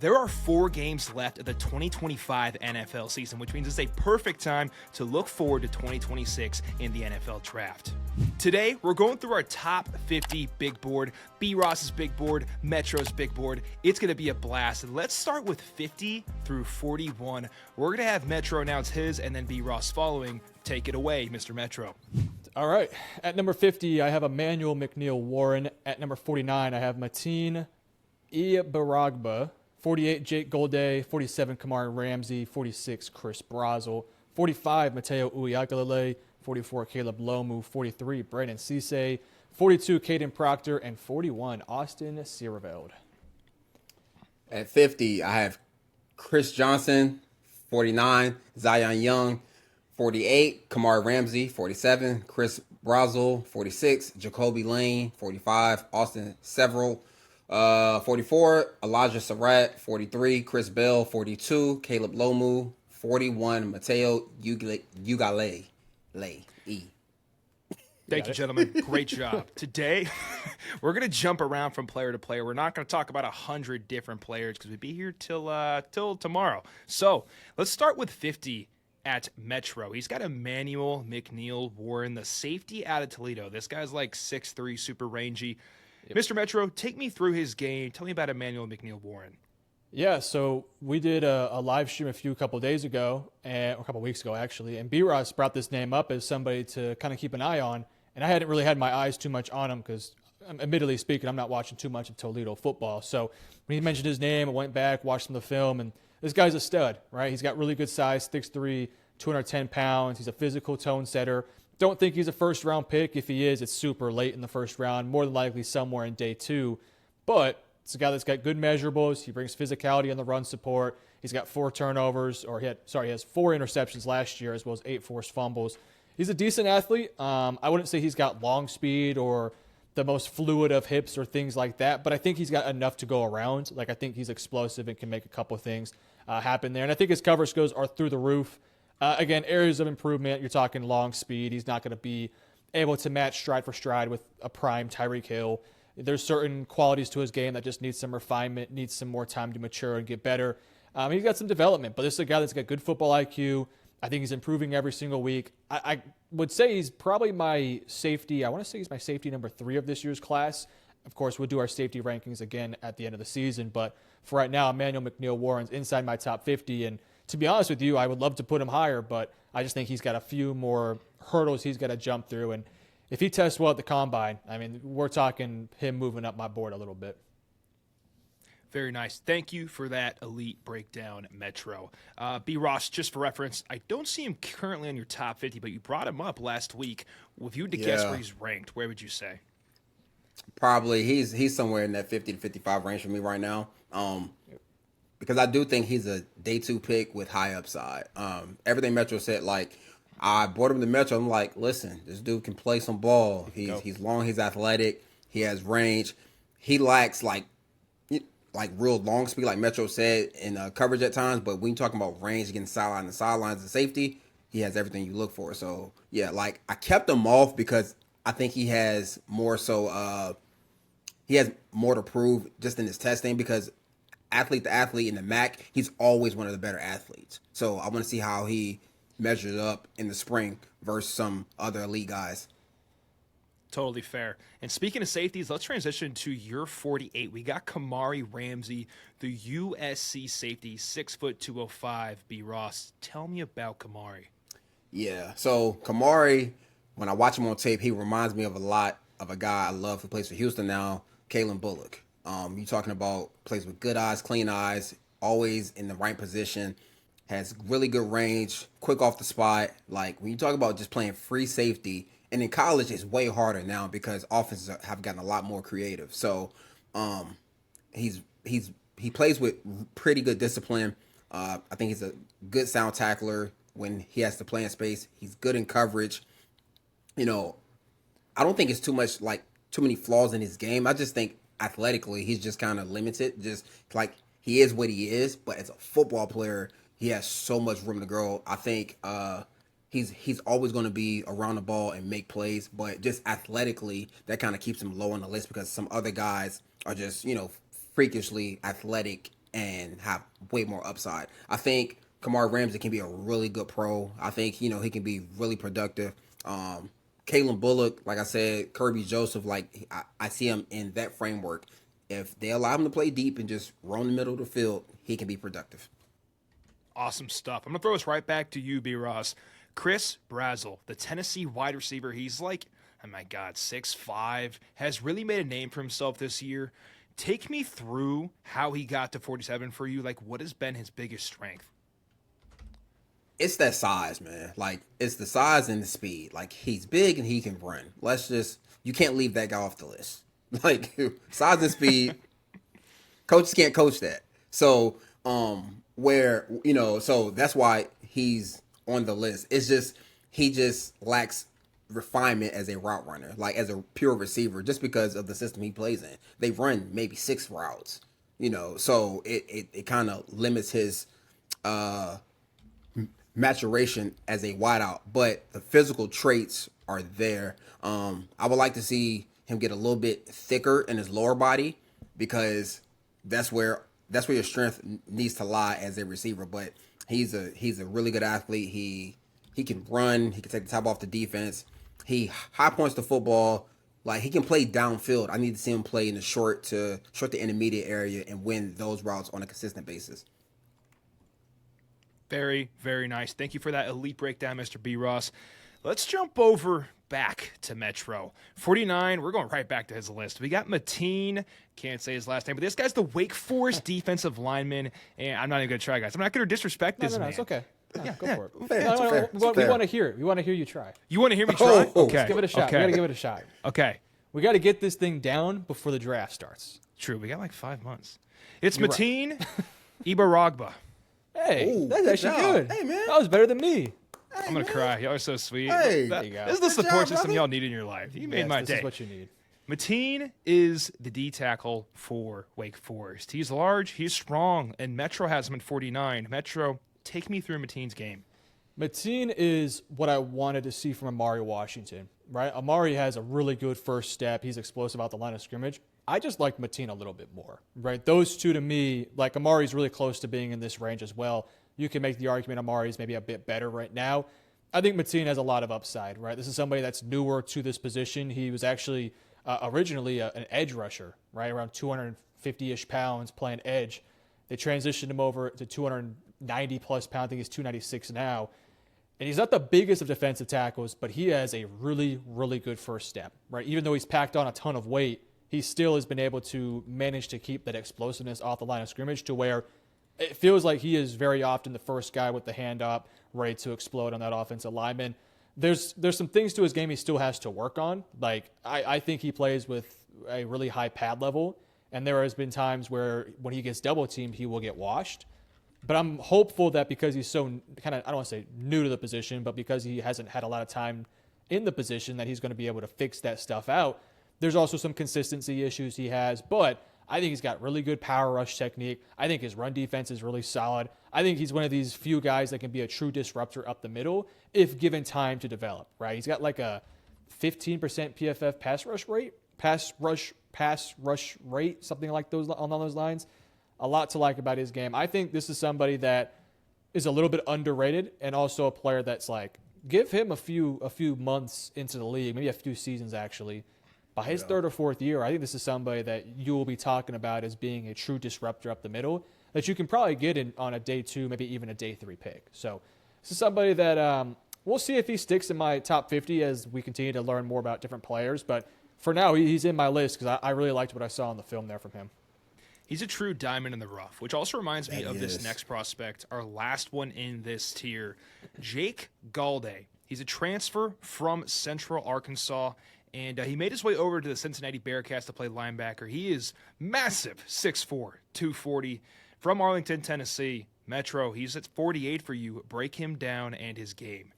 There are 4 games left of the 2025 NFL season, which means it's a perfect time to look forward to 2026 in the NFL draft. Today, we're going through our top 50 big board, B. Ross's big board, Metro's big board. It's going to be a blast. And let's start with 50 through 41. We're going to have Metro announce his and then B. Ross following. Take it away, Mr. Metro. All right. At number 50, I have Emmanuel McNeil Warren. At number 49, I have Mateen Baragba. 48, Jake Golday. 47, Kamari Ramsey. 46, Chris Brazel. 45, Mateo Uiagalelei. 44, Caleb Lomu. 43, Brandon Cisse. 42, Caden Proctor. And 41, Austin Sierreveld. At 50, I have Chris Johnson. 49, Zion Young. 48, Kamari Ramsey. 47, Chris Brazel. 46, Jacoby Lane. 45, Austin Several. 44, Elijah Surratt. 43, Chris Bell. 42, Caleb Lomu. 41, Mateo Ugalele. Thank you, gentlemen. Great job. Today, we're going to jump around from player to player. We're not going to talk about 100 different players because we'd be here till tomorrow. So let's start with 50 at Metro. He's got Emmanuel McNeil Warren, the safety out of Toledo. This guy's like 6'3", super rangy. Yep. Mr. Metro, take me through his game. Tell me about Emmanuel McNeil Warren. Yeah, so we did a live stream a couple days ago, or a couple weeks ago actually, and B-Ross brought this name up as somebody to kind of keep an eye on, and I hadn't really had my eyes too much on him because, admittedly speaking, I'm not watching too much of Toledo football. So when he mentioned his name, I went back, watched some of the film, and this guy's a stud, right? He's got really good size, 6'3", 210 pounds. He's a physical tone setter. Don't think he's a first-round pick. If he is, it's super late in the first round, more than likely somewhere in day 2. But it's a guy that's got good measurables. He brings physicality on the run support. He's got 4 turnovers, he has 4 interceptions last year as well as 8 forced fumbles. He's a decent athlete. I wouldn't say he's got long speed or the most fluid of hips or things like that, but I think he's got enough to go around. Like, I think he's explosive and can make a couple of things happen there. And I think his cover skills are through the roof. Again, areas of improvement, you're talking long speed. He's not going to be able to match stride for stride with a prime Tyreek Hill. There's certain qualities to his game that just needs some refinement, needs some more time to mature and get better. He's got some development, but this is a guy that's got good football IQ. I think he's improving every single week. I would say he's probably my safety. I want to say he's my safety number 3 of this year's class. Of course, we'll do our safety rankings again at the end of the season, but for right now, Emmanuel McNeil Warren's inside my top 50, and to be honest with you, I would love to put him higher, but I just think he's got a few more hurdles he's got to jump through, and if he tests well at the combine, I mean, we're talking him moving up my board a little bit. Very nice. Thank you for that elite breakdown, Metro. B. Ross, just for reference, I don't see him currently on your top 50, but you brought him up last week. If you had to guess where he's ranked, where would you say? Probably he's somewhere in that 50 to 55 range for me right now. Because I do think he's a day 2 pick with high upside. Everything Metro said, like, I brought him to Metro. I'm like, listen, this dude can play some ball. He's long, he's athletic, he has range. He lacks like real long speed, like Metro said, in coverage at times. But when you're talking about range, getting sideline to sidelines and safety, he has everything you look for. So yeah, like, I kept him off because I think he has more to prove just in his testing, because athlete to athlete in the MAC, he's always one of the better athletes. So I want to see how he measures up in the spring versus some other elite guys. Totally fair. And speaking of safeties, let's transition to your 48. We got Kamari Ramsey, the USC safety, 6'2", 205. B. Ross, tell me about Kamari. Yeah, so Kamari, when I watch him on tape, he reminds me of a lot of a guy I love who plays for Houston now, Kalen Bullock. You talking about plays with good eyes, clean eyes, always in the right position, has really good range, quick off the spot. Like, when you talk about just playing free safety, and in college it's way harder now because offenses have gotten a lot more creative. So he plays with pretty good discipline. I think he's a good sound tackler when he has to play in space. He's good in coverage. You know, I don't think it's too many flaws in his game. I just think athletically he's just kind of limited. Just like, he is what he is, but as a football player, he has so much room to grow. I think he's always going to be around the ball and make plays, but just athletically, that kind of keeps him low on the list because some other guys are just, freakishly athletic and have way more upside. I think Kamar Ramsey can be a really good pro. I think he can be really productive. Kalen Bullock, like I said, Kirby Joseph, like I see him in that framework. If they allow him to play deep and just roam the middle of the field, he can be productive. Awesome stuff. I'm going to throw this right back to you, B. Ross. Chris Brazzell, the Tennessee wide receiver, he's like, oh my God, 6'5", has really made a name for himself this year. Take me through how he got to 47 for you. Like, what has been his biggest strength? It's that size, man. Like, it's the size and the speed. Like, he's big and he can run. You can't leave that guy off the list. Like, size and speed, coaches can't coach that. So, so that's why he's on the list. It's just, he just lacks refinement as a route runner, like as a pure receiver, just because of the system he plays in. They run maybe 6 routes, so it kind of limits his maturation as a wideout, but the physical traits are there. I would like to see him get a little bit thicker in his lower body, because that's where your strength needs to lie as a receiver. But he's a really good athlete. He can run. He can take the top off the defense. He high points the football. Like, he can play downfield. I need to see him play in the short to intermediate area and win those routes on a consistent basis. Very, very nice. Thank you for that elite breakdown, Mr. B. Ross. Let's jump over back to Metro. 49, we're going right back to his list. We got Mateen, can't say his last name, but this guy's the Wake Forest defensive lineman, and I'm not even going to try, guys. I'm not going to disrespect this man. No, it's okay. Yeah, go for it. Fair. We want to hear it. We want to hear you try. You want to hear me try? Okay. Let's give it a shot. Okay. We got to give it a shot. Okay. We got to get this thing down before the draft starts. True. We got like 5 months. It's Mateen Ibaragba. Hey, Ooh, that's good actually job. good. Hey, man. That was better than me. I'm going to cry. Y'all are so sweet. Hey. This There you go. is the Good support job, system brother. y'all need in your life. You made my This day. is what you need. Mateen is the D tackle for Wake Forest. He's large, he's strong, and Metro has him at 49. Metro, take me through Mateen's game. Mateen is what I wanted to see from Amari Washington, right? Amari has a really good first step. He's explosive out the line of scrimmage. I just like Mateen a little bit more, right? Those two to me, like, Amari's really close to being in this range as well. You can make the argument Amari's maybe a bit better right now. I think Mateen has a lot of upside, right? This is somebody that's newer to this position. He was actually originally an edge rusher, right? Around 250-ish pounds playing edge. They transitioned him over to 290-plus pounds. I think he's 296 now. And he's not the biggest of defensive tackles, but he has a really, really good first step, right? Even though he's packed on a ton of weight, he still has been able to manage to keep that explosiveness off the line of scrimmage to where it feels like he is very often the first guy with the hand up, ready to explode on that offensive lineman. There's some things to his game he still has to work on. Like, I think he plays with a really high pad level, and there has been times where when he gets double teamed, he will get washed. But I'm hopeful that because he's so kind of, I don't want to say new to the position, but because he hasn't had a lot of time in the position, that he's going to be able to fix that stuff out. There's also some consistency issues he has, but I think he's got really good power rush technique. I think his run defense is really solid. I think he's one of these few guys that can be a true disruptor up the middle if given time to develop, right? He's got like a 15% PFF pass rush rate, something like those on those lines. A lot to like about his game. I think this is somebody that is a little bit underrated, and also a player that's like, give him a few months into the league, maybe a few seasons actually. By his third or fourth year, I think this is somebody that you will be talking about as being a true disruptor up the middle that you can probably get in on a day 2, maybe even a day 3 pick. So this is somebody that we'll see if he sticks in my top 50 as we continue to learn more about different players. But for now, he's in my list because I really liked what I saw on the film there from him. He's a true diamond in the rough, which also reminds me of this is. next prospect, our last one in this tier, Jake Galde. He's a transfer from Central Arkansas, and he made his way over to the Cincinnati Bearcats to play linebacker. He is massive, 6'4", 240, from Arlington, Tennessee. Metro, he's at 48 for you. Break him down and his game.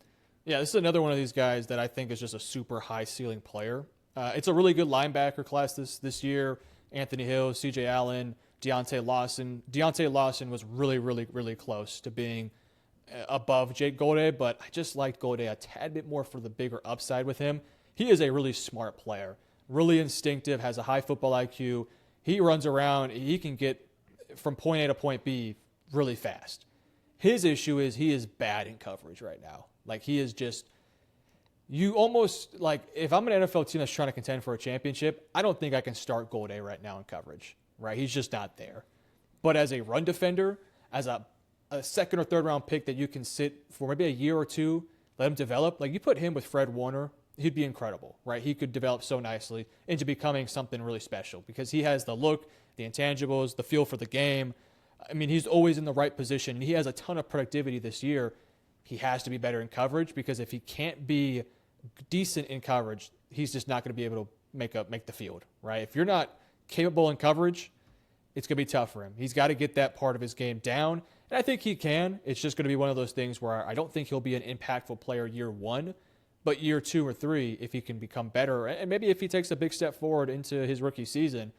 Yeah, this is another one of these guys that I think is just a super high ceiling player. It's a really good linebacker class this year. Anthony Hill, C.J. Allen, Deontay Lawson. Deontay Lawson was really, really, really close to being above Jake Galde, but I just liked Galde a tad bit more for the bigger upside with him. He is a really smart player, really instinctive, has a high football IQ. He runs around. He can get from point A to point B really fast. His issue is he is bad in coverage right now. Like, he is just, you almost, like, if I'm an NFL team that's trying to contend for a championship, I don't think I can start Goldie right now in coverage, right? He's just not there. But as a run defender, as a second or third round pick that you can sit for maybe a year or two, let him develop, like, you put him with Fred Warner, he'd be incredible, right? He could develop so nicely into becoming something really special because he has the look, the intangibles, the feel for the game. I mean, he's always in the right position. He has a ton of productivity this year. He has to be better in coverage because if he can't be decent in coverage, he's just not going to be able to make the field, right? If you're not capable in coverage, it's going to be tough for him. He's got to get that part of his game down, and I think he can. It's just going to be one of those things where I don't think he'll be an impactful player year one, but year 2 or 3, if he can become better, and maybe if he takes a big step forward into his rookie season,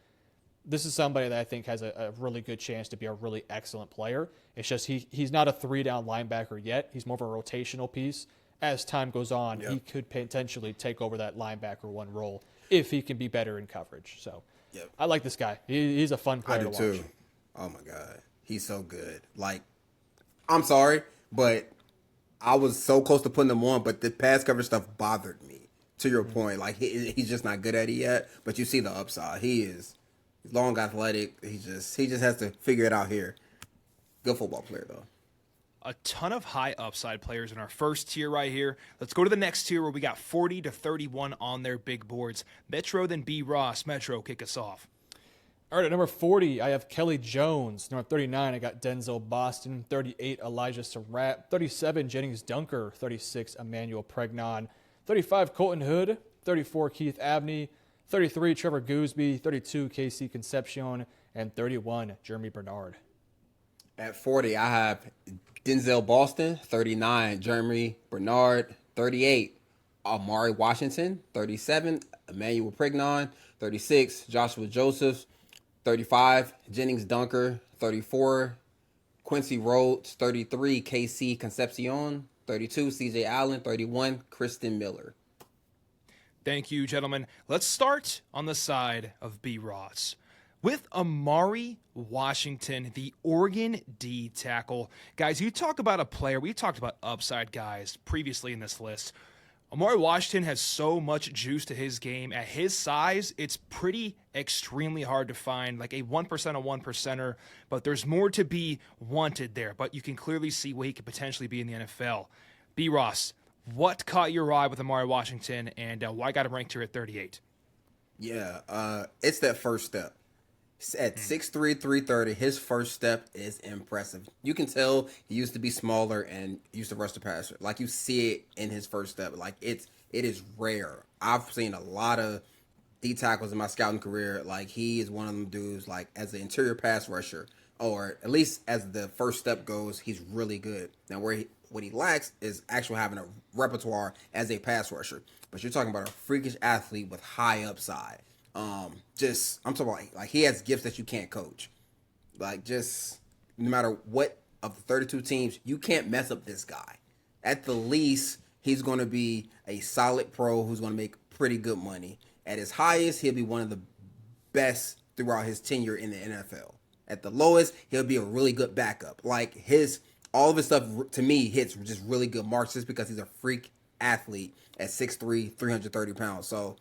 this is somebody that I think has a really good chance to be a really excellent player. It's just he's not a 3-down linebacker yet. He's more of a rotational piece. As time goes on, he could potentially take over that linebacker 1 role if he can be better in coverage. So I like this guy. He's a fun player to watch. I do too. Oh, my God. He's so good. Like, I'm sorry, but I was so close to putting him on, but the pass coverage stuff bothered me. To your point, like, he's just not good at it yet, but you see the upside. He's long, athletic. He just has to figure it out here. Good football player, though. A ton of high upside players in our first tier right here. Let's go to the next tier where we got 40 to 31 on their big boards. Metro, then B. Ross. Metro, kick us off. All right, at number 40, I have Kelly Jones. Number 39, I got Denzel Boston. 38, Elijah Surratt. 37, Jennings Dunker. 36, Emmanuel Pregnon. 35, Colton Hood. 34, Keith Abney. 33, Trevor Gooseby. 32, Casey Concepcion. And 31, Jeremy Bernard. At 40, I have Denzel Boston. 39, Jeremy Bernard. 38, Amari Washington. 37, Emmanuel Pregnon. 36, Joshua Josephs. 35, Jennings Dunker. 34, Quincy Rhodes. 33, KC Concepcion. 32, CJ Allen. 31, Kristen Miller. Thank you, gentlemen. Let's start on the side of B. Ross. With Amari Washington, the Oregon D tackle. Guys, you talk about a player, we talked about upside guys previously in this list. Amari Washington has so much juice to his game. At his size, it's pretty extremely hard to find like a 1% of 1%er, but there's more to be wanted there. But you can clearly see what he could potentially be in the NFL. B. Ross, what caught your eye with Amari Washington, and why got him ranked here at 38? Yeah, it's that first step. At 6'3", 330, his first step is impressive. You can tell he used to be smaller and used to rush the passer. Like, you see it in his first step. Like, it is rare. I've seen a lot of D tackles in my scouting career. Like, he is one of them dudes, like, as an interior pass rusher, or at least as the first step goes, he's really good. Now, what he lacks is actually having a repertoire as a pass rusher. But you're talking about a freakish athlete with high upside. I'm talking about like he has gifts that you can't coach. Like, just no matter what of the 32 teams, you can't mess up this guy. At the least, he's going to be a solid pro who's going to make pretty good money. At his highest, he'll be one of the best throughout his tenure in the NFL. At the lowest, he'll be a really good backup. Like, all of his stuff to me hits just really good marks just because he's a freak athlete at 6'3", 330 pounds. So,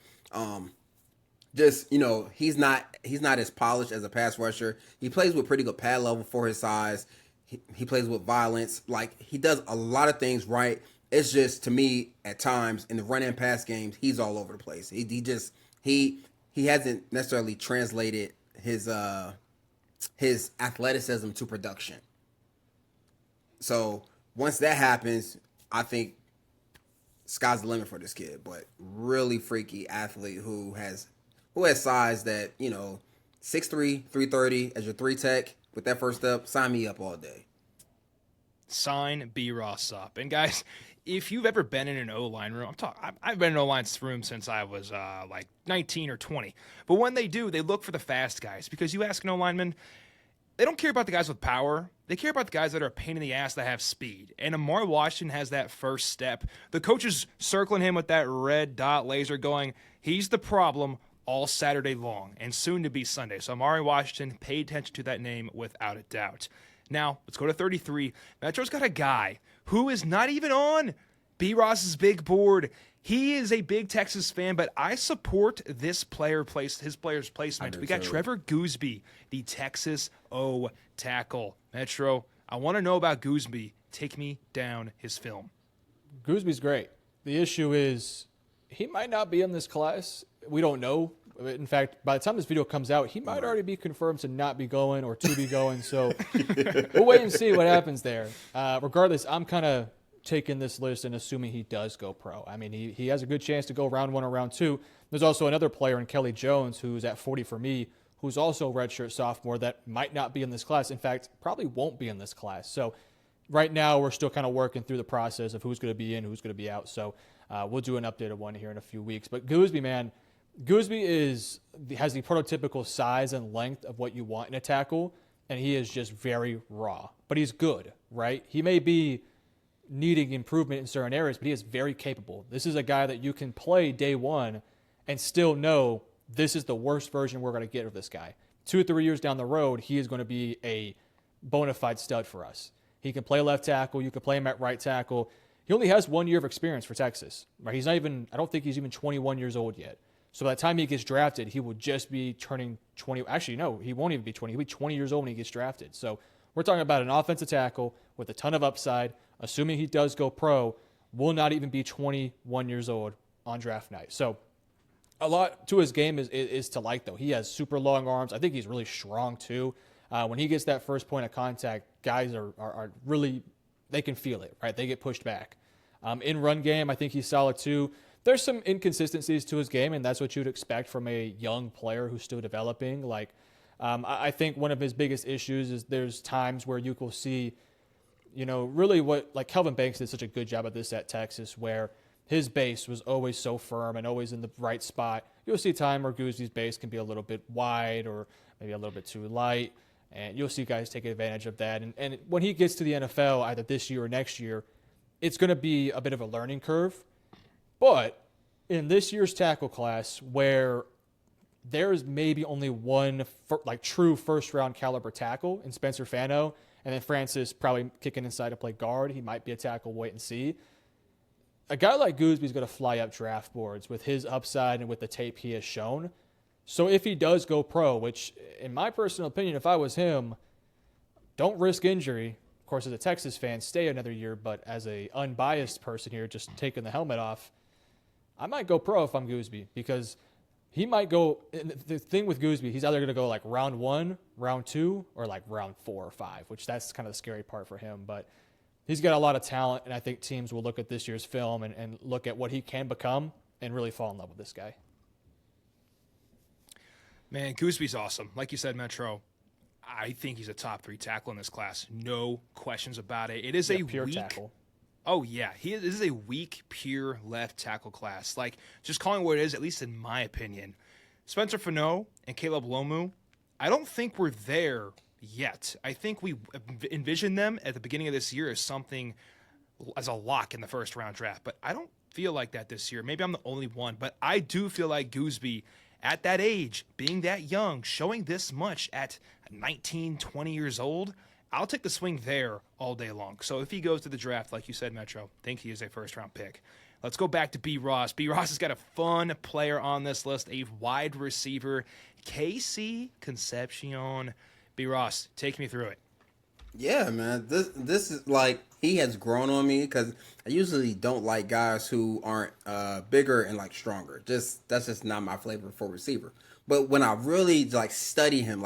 he's not as polished as a pass rusher. He plays with pretty good pad level for his size. He plays with violence. Like, he does a lot of things right. It's just, to me, at times in the run and pass games, he's all over the place. He hasn't necessarily translated his athleticism to production. So once that happens, I think sky's the limit for this kid. But really freaky athlete who has size that, 6'3", 330 as your 3 tech with that first step. Sign me up all day. Sign B. Ross up. And guys, if you've ever been in an O-line room, I've been in an O-line room since I was like 19 or 20. But when they do, they look for the fast guys, because you ask an O-lineman, they don't care about the guys with power. They care about the guys that are a pain in the ass that have speed. And Amari Washington has that first step. The coach is circling him with that red dot laser going, he's the problem. all Saturday long and soon to be Sunday. So Amari Washington, pay attention to that name without a doubt. Now, let's go to 33. Metro's got a guy who is not even on B. Ross's big board. He is a big Texas fan, but I support this his player's placement. We got Trevor Gooseby, the Texas O tackle. Metro, I want to know about Gooseby. Take me down his film. Gooseby's great. The issue is he might not be in this class. We don't know. In fact, by the time this video comes out, he might already be confirmed to not be going or to be going. So we'll wait and see what happens there. Regardless, I'm kind of taking this list and assuming he does go pro. I mean, he has a good chance to go round 1 or round 2. There's also another player in Kelly Jones who's at 40 for me, who's also a redshirt sophomore that might not be in this class. In fact, probably won't be in this class. So right now we're still kind of working through the process of who's going to be in, who's going to be out. So we'll do an updated one here in a few weeks. But Gooseby, man, Gooseby has the prototypical size and length of what you want in a tackle, and he is just very raw. But he's good, right? He may be needing improvement in certain areas, but he is very capable. This is a guy that you can play day one and still know this is the worst version we're going to get of this guy. 2 or 3 years down the road, he is going to be a bona fide stud for us. He can play left tackle. You can play him at right tackle. He only has 1 year of experience for Texas. Right? He's not even, I don't think he's even 21 years old yet. So by the time he gets drafted, he will just be turning 20. Actually, no, he won't even be 20. He'll be 20 years old when he gets drafted. So we're talking about an offensive tackle with a ton of upside. Assuming he does go pro, will not even be 21 years old on draft night. So a lot to his game is to like, though. He has super long arms. I think he's really strong, too. When he gets that first point of contact, guys are really, they can feel it, right? They get pushed back. In run game, I think he's solid, too. There's some inconsistencies to his game, and that's what you'd expect from a young player who's still developing. Like, I think one of his biggest issues is there's times where you will see, really like Kelvin Banks did such a good job of this at Texas, where his base was always so firm and always in the right spot. You'll see time where Gooseby's base can be a little bit wide or maybe a little bit too light, and you'll see guys take advantage of that. And when he gets to the NFL, either this year or next year, it's going to be a bit of a learning curve. But in this year's tackle class, where there's maybe only one true first-round caliber tackle in Spencer Fano, and then Francis probably kicking inside to play guard. He might be a tackle, wait and see. A guy like Gooseby's going to fly up draft boards with his upside and with the tape he has shown. So if he does go pro, which in my personal opinion, if I was him, don't risk injury. Of course, as a Texas fan, stay another year, but as a unbiased person here, just taking the helmet off, I might go pro if I'm Gooseby, because he might go. The thing with Gooseby, he's either going to go like round 1, round 2, or like round 4 or 5, which that's kind of the scary part for him. But he's got a lot of talent, and I think teams will look at this year's film and look at what he can become and really fall in love with this guy. Man, Gooseby's awesome. Like you said, Metro, I think he's a top 3 tackle in this class. No questions about it. It is a pure weak tackle. Oh, yeah. This is a weak, pure left tackle class. Like, just calling what it is, at least in my opinion. Spencer Fano and Caleb Lomu, I don't think we're there yet. I think we envisioned them at the beginning of this year as a lock in the first-round draft. But I don't feel like that this year. Maybe I'm the only one. But I do feel like Gooseby, at that age, being that young, showing this much at 19, 20 years old, I'll take the swing there all day long. So if he goes to the draft, like you said, Metro, I think he is a first-round pick. Let's go back to B. Ross. B. Ross has got a fun player on this list, a wide receiver, KC Concepcion. B. Ross, take me through it. Yeah, man. This is like, he has grown on me because I usually don't like guys who aren't bigger and like stronger. That's just not my flavor for receiver. But when I really study him,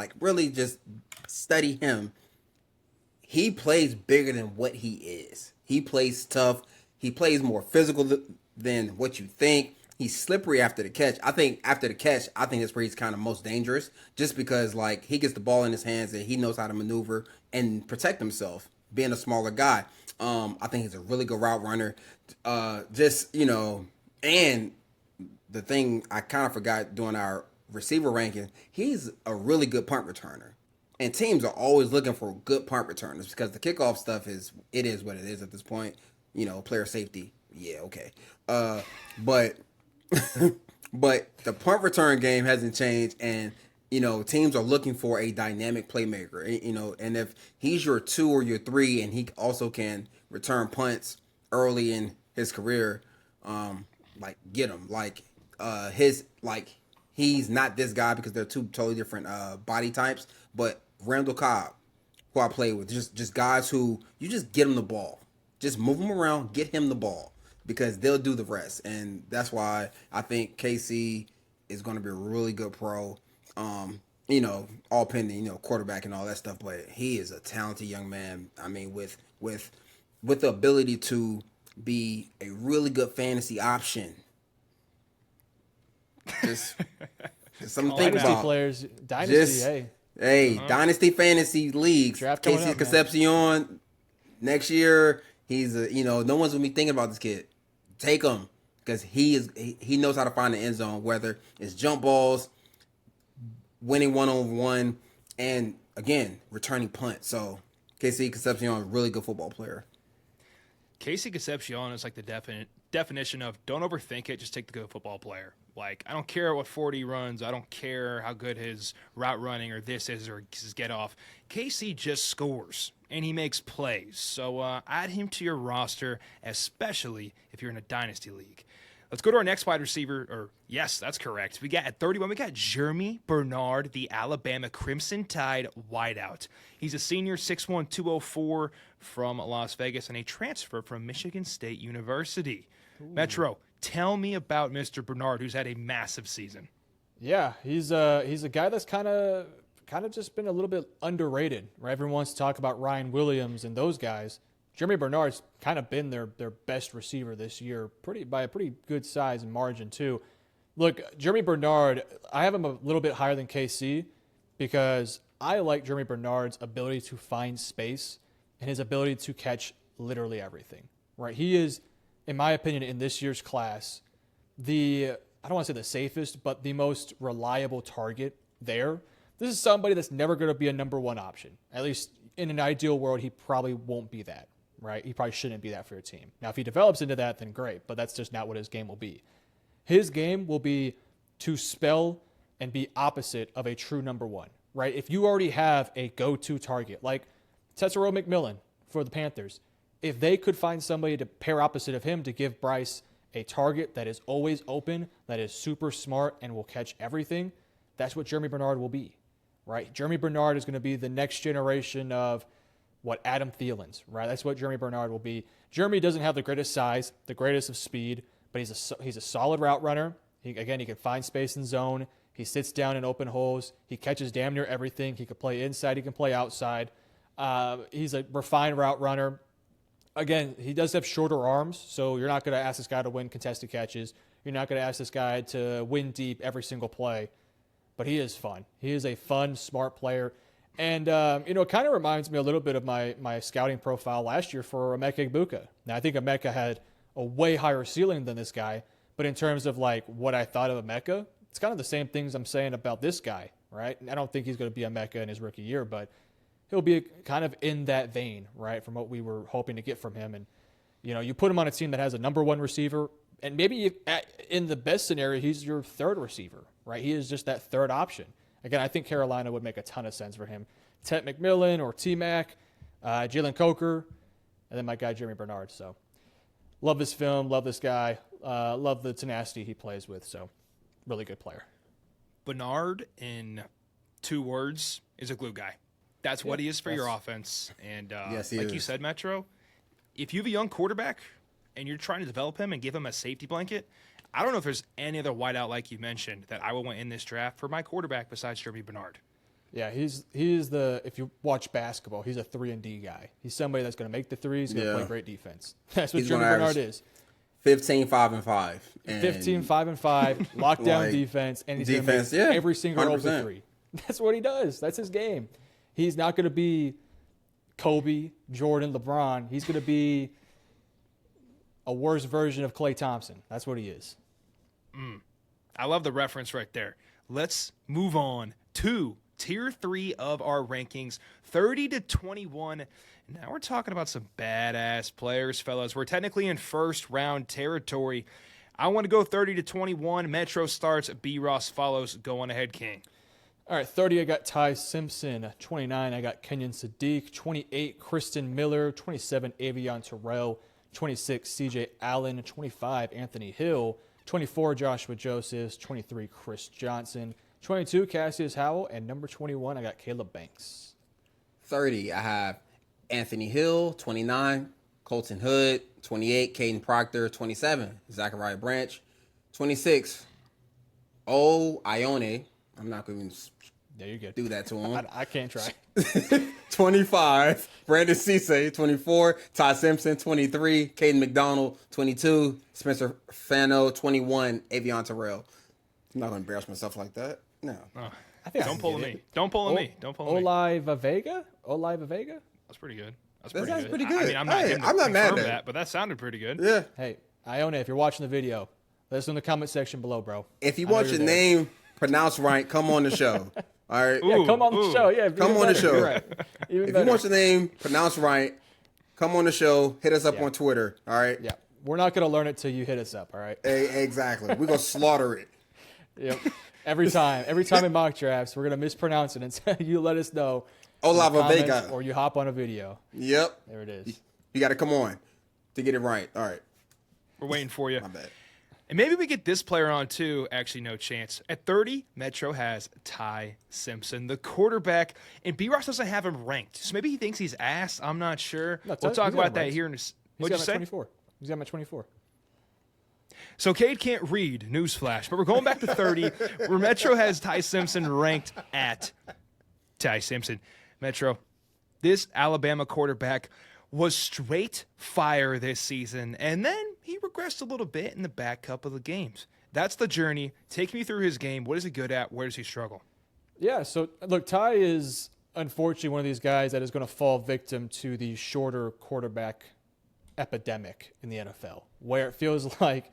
he plays bigger than what he is. He plays tough. He plays more physical than what you think. He's slippery after the catch. I think after the catch, that's where he's kind of most dangerous, just because he gets the ball in his hands and he knows how to maneuver and protect himself, being a smaller guy. I think he's a really good route runner. And the thing I kind of forgot doing our receiver ranking, he's a really good punt returner. And teams are always looking for good punt returners because the kickoff stuff is what it is at this point. Player safety. Yeah, okay. But But the punt return game hasn't changed, and teams are looking for a dynamic playmaker. And if he's your 2 or your 3, and he also can return punts early in his career, get him. He's not this guy because they're two totally different body types. But Randall Cobb, who I play with, just guys who you just get him the ball, just move him around, get him the ball, because they'll do the rest. And that's why I think KC is going to be a really good pro. All pending, quarterback and all that stuff, but he is a talented young man. I mean, with the ability to be a really good fantasy option. Just something to think Dynasty about. players, dynasty, Dynasty fantasy leagues. Draft Casey coming up, Concepcion next year. He's no one's gonna be thinking about this kid. Take him because he knows how to find the end zone, whether it's jump balls, winning 1-on-1, and again returning punt. So Casey Concepcion is a really good football player. Casey Concepcion is like the definition of don't overthink it, just take the good football player. Like, I don't care what 40 runs. I don't care how good his route running or this is or his get off. Casey just scores, and he makes plays. So add him to your roster, especially if you're in a dynasty league. Let's go to our next wide receiver. Yes, that's correct. We got at 31, we got Jeremy Bernard, the Alabama Crimson Tide wideout. He's a senior, 6'1", 204 from Las Vegas, and a transfer from Michigan State University. Ooh. Metro, tell me about Mr. Bernard, who's had a massive season. Yeah, he's a guy that's kind of just been a little bit underrated. Right? Everyone wants to talk about Ryan Williams and those guys. Jeremy Bernard's kind of been their best receiver this year, by a pretty good size and margin too. Look, Jeremy Bernard, I have him a little bit higher than KC because I like Jeremy Bernard's ability to find space and his ability to catch literally everything. Right? He is, in my opinion, in this year's class, I don't want to say the safest, but the most reliable target there. This is somebody that's never going to be a number one option. At least in an ideal world, he probably won't be that. Right? He probably shouldn't be that for your team. Now, if he develops into that, then great, but that's just not what his game will be. His game will be to spell and be opposite of a true number one, right? If you already have a go-to target, like Tetsuo McMillan for the Panthers, if they could find somebody to pair opposite of him to give Bryce a target that is always open, that is super smart and will catch everything, that's what Jeremy Bernard will be, right? Jeremy Bernard is going to be the next generation of what Adam Thielen's, right? That's what Jeremy Bernard will be. Jeremy doesn't have the greatest size, the greatest of speed, but he's a solid route runner. He can find space in zone. He sits down in open holes. He catches damn near everything. He can play inside. He can play outside. He's a refined route runner. Again, he does have shorter arms, so you're not going to ask this guy to win contested catches. You're not going to ask this guy to win deep every single play. But he is fun. He is a fun, smart player. And, it kind of reminds me a little bit of my scouting profile last year for Emeka Egbuka. Now, I think Emeka had a way higher ceiling than this guy. But in terms of, what I thought of Emeka, it's kind of the same things I'm saying about this guy, right? I don't think he's going to be Emeka in his rookie year, but he'll be kind of in that vein, right, from what we were hoping to get from him. And, you put him on a team that has a number one receiver, and maybe in the best scenario, he's your third receiver, right? He is just that third option. Again, I think Carolina would make a ton of sense for him. Ted McMillan or T-Mac, Jalen Coker, and then my guy Jeremy Bernard. So love this film, love this guy, love the tenacity he plays with. So really good player. Bernard, in 2 words, is a glue guy. That's what he is for your offense. And yes, like you said, Metro, if you have a young quarterback and you're trying to develop him and give him a safety blanket, I don't know if there's any other wideout like you mentioned that I would want in this draft for my quarterback besides Jeremy Bernard. Yeah, he's if you watch basketball, he's a 3-and-D guy. He's somebody that's going to make the threes, going to play great defense. That's what Jeremy Bernard is. 15, 5, and 5. 15, 5, and 5, lockdown defense, and he's going to make every single 100%. open three. That's what he does. That's his game. He's not going to be Kobe, Jordan, LeBron. He's going to be a worse version of Klay Thompson. That's what he is. I love the reference right there. Let's move on to Tier 3 of our rankings, 30 to 21. Now we're talking about some badass players, fellas. We're technically in first round territory. I want to go 30-21. Metro starts. B. Ross follows. Go on ahead, King. All right, 30, I got Ty Simpson. 29, I got Kenyon Sadiq. 28, Kristen Miller. 27, Avion Terrell. 26, CJ Allen. 25, Anthony Hill. 24, Joshua Josephs. 23, Chris Johnson. 22, Cassius Howell. And number 21, I got Caleb Banks. 30, I have Anthony Hill. 29, Colton Hood. 28, Caden Proctor. 27, Zachariah Branch. 26, Ione. I'm not going to There you go. do that to him. I can't try. 25, Brandon Cisse. 24, Ty Simpson. 23, Caden McDonald. 22, Spencer Fano. 21, Avion Terrell. I'm not going to embarrass myself like that. No. I think Don't pull on me. Don't pull on me. Don't pull on me. Oliva Vega? That's pretty good. That's pretty I good. mean, I'm not, Hey, him to I'm not mad confirm at it. that, but that sounded pretty good. Yeah. Hey, Ione, if you're watching the video, let us know in the comment section below, bro. If you want your name pronounced right, come on the show. All right. Yeah, come on the show. Yeah, Come on the show. You're right. Even If better. you want your name pronounced right, come on the show. Hit us up Yeah. on Twitter. All right. Yeah, we're not going to learn it till you hit us up, all right? Exactly. We're gonna slaughter it. Yep. Every time in mock drafts, we're going to mispronounce it until you let us know. in the Olava comments Vega. Or you hop on a video. Yep. There it is. You got to come on to get it right. All right. We're waiting for you. My bad. And maybe we get this player on too. Actually, no chance. At 30, Metro has Ty Simpson, the quarterback, and B-Ross doesn't have him ranked. So maybe he thinks he's ass. I'm not sure. No, We'll talk he's got about him that ranked. here in a He's What'd got you him say? at 24. He's got him at 24. So Cade can't read, newsflash, but we're going back to 30, where Metro has Ty Simpson ranked at Ty Simpson. Metro, this Alabama quarterback was straight fire this season, and then he regressed a little bit in the back couple of games. That's the journey. Take me through his game. What is he good at? Where does he struggle? Yeah, so look, Ty is unfortunately one of these guys that is going to fall victim to the shorter quarterback epidemic in the NFL, where it feels like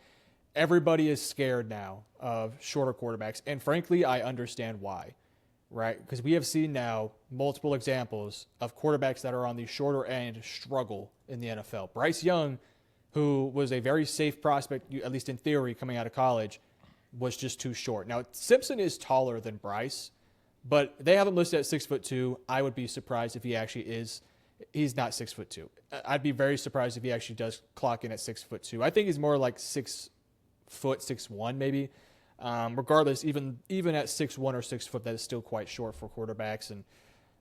everybody is scared now of shorter quarterbacks. And frankly, I understand why, right? Because we have seen now multiple examples of quarterbacks that are on the shorter end struggle in the NFL. Bryce Young, who was a very safe prospect, at least in theory, coming out of college, was just too short. Now, Simpson is taller than Bryce, but they have him listed at 6'2". I would be surprised if he actually is. He's not 6'2". I'd be very surprised if he actually does clock in at 6'2". I think he's more like 6', 6'1", maybe. Regardless, even at 6'1" or 6 foot, that is still quite short for quarterbacks, and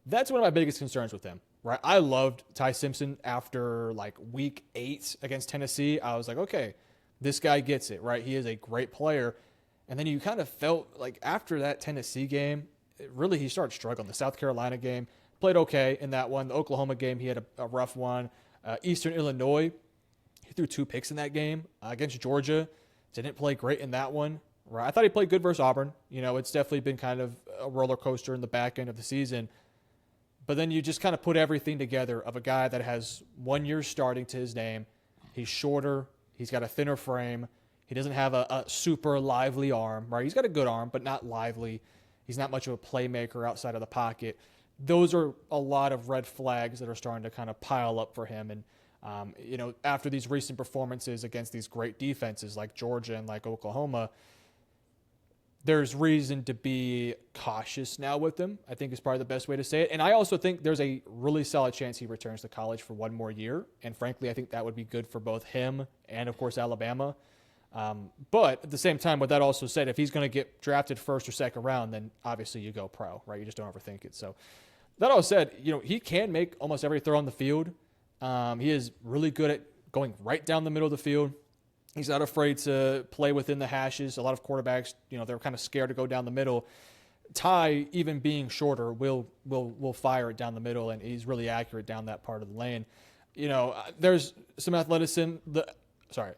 that's one of my biggest concerns with him. Right, I loved Ty Simpson after like week 8 against Tennessee. I was like, okay, this guy gets it. Right, he is a great player, and then you kind of felt like after that Tennessee game, he started struggling. The South Carolina game, played okay in that one. The Oklahoma game, he had a rough one. Eastern Illinois, he threw 2 picks in that game. Against Georgia, didn't play great in that one. Right, I thought he played good versus Auburn. You know, it's definitely been kind of a roller coaster in the back end of the season. But then you just kind of put everything together of a guy that has 1 year starting to his name. He's shorter. He's got a thinner frame. He doesn't have a super lively arm, right? He's got a good arm, but not lively. He's not much of a playmaker outside of the pocket. Those are a lot of red flags that are starting to kind of pile up for him. And, after these recent performances against these great defenses like Georgia and like Oklahoma, there's reason to be cautious now with him, I think is probably the best way to say it. And I also think there's a really solid chance he returns to college for 1 more year. And frankly, I think that would be good for both him and, of course, Alabama. But at the same time, with that also said, if he's going to get drafted first or second round, then obviously you go pro, right? You just don't overthink it. So that all said, he can make almost every throw on the field. He is really good at going right down the middle of the field. He's not afraid to play within the hashes. A lot of quarterbacks, they're kind of scared to go down the middle. Ty, even being shorter, will fire it down the middle, and he's really accurate down that part of the lane. There's some athleticism.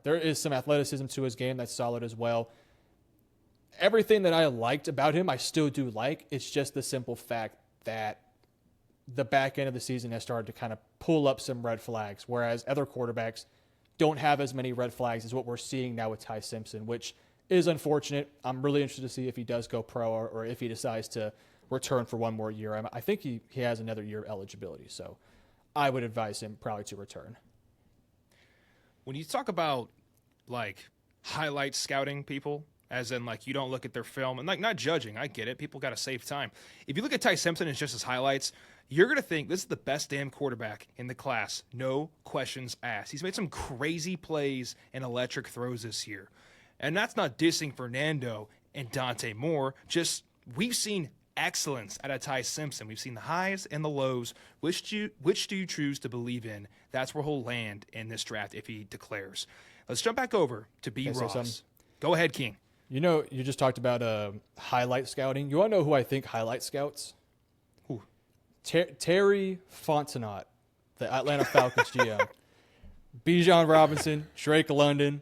There is some athleticism to his game that's solid as well. Everything that I liked about him, I still do like. It's just the simple fact that the back end of the season has started to kind of pull up some red flags, whereas other quarterbacks don't have as many red flags as what we're seeing now with Ty Simpson, which is unfortunate. I'm really interested to see if he does go pro or if he decides to return for 1 more year. I think he has another year of eligibility, so I would advise him probably to return. When you talk about, like, highlight scouting people, as in like you don't look at their film and like not judging. I get it. People got to save time. If you look at Ty Simpson as just his highlights, you're going to think this is the best damn quarterback in the class. No questions asked. He's made some crazy plays and electric throws this year. And that's not dissing Fernando and Dante Moore. Just we've seen excellence out of Ty Simpson. We've seen the highs and the lows. Which do you choose to believe in? That's where he'll land in this draft if he declares. Let's jump back over to B. Ross. Go ahead, King. You know, you just talked about highlight scouting. You want to know who I think highlight scouts? Who? Terry Fontenot, the Atlanta Falcons GM. Bijan Robinson, Drake London,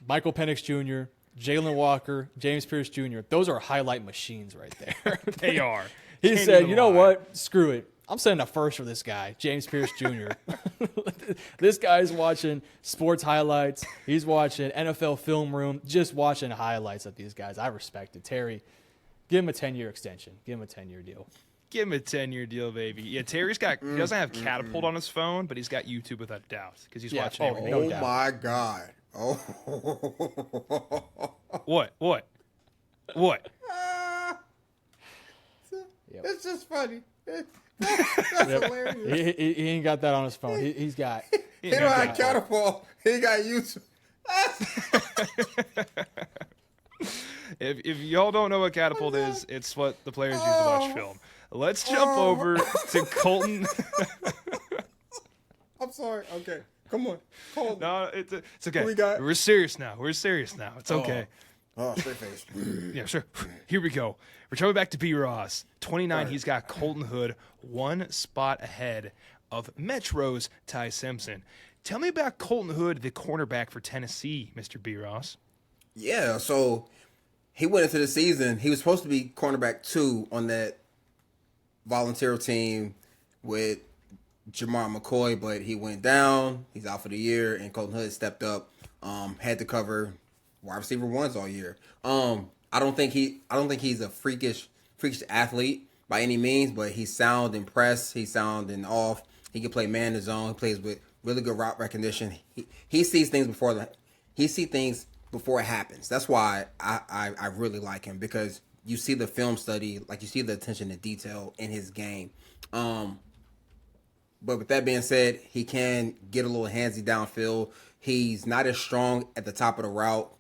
Michael Penix Jr., Jalen Walker, James Pierce Jr. Those are highlight machines right there. They are. He said, you know what? Screw it. I'm sending a first for this guy, James Pierce Jr. This guy's watching sports highlights. He's watching NFL Film Room, just watching highlights of these guys. I respect it. Terry, give him a 10-year extension. Give him a 10-year deal. Give him a 10-year deal, baby. Yeah, Terry's got, he doesn't have Catapult on his phone, but he's got YouTube without a doubt because he's watching everything. Oh, my God. Oh. What? It's just funny. That's hilarious. He ain't got that on his phone. He's got. He don't have Catapult. He got YouTube. If y'all don't know what Catapult is, it's what the players use to watch film. Let's jump over to Colton. I'm sorry. Okay. Come on. Colton. No, it's okay. We got? We're serious now. It's okay. Oh, straight face. Yeah, sure. Here we go. We're jumping back to B. Ross. 29, right. He's got Colton Hood one spot ahead of Metro's Ty Simpson. Tell me about Colton Hood, the cornerback for Tennessee, Mr. B. Ross. Yeah, so he went into the season. He was supposed to be cornerback 2 on that volunteer team with Jamar McCoy, but he went down. He's out for the year, and Colton Hood stepped up, had to cover wide receiver 1s all year. I don't think he's a freakish athlete by any means, but he's sound in press. He's sound in off. He can play man to zone. He plays with really good route recognition. He sees things before it happens. That's why I really like him, because you see the film study, like you see the attention to detail in his game. But with that being said, he can get a little handsy downfield. He's not as strong at the top of the route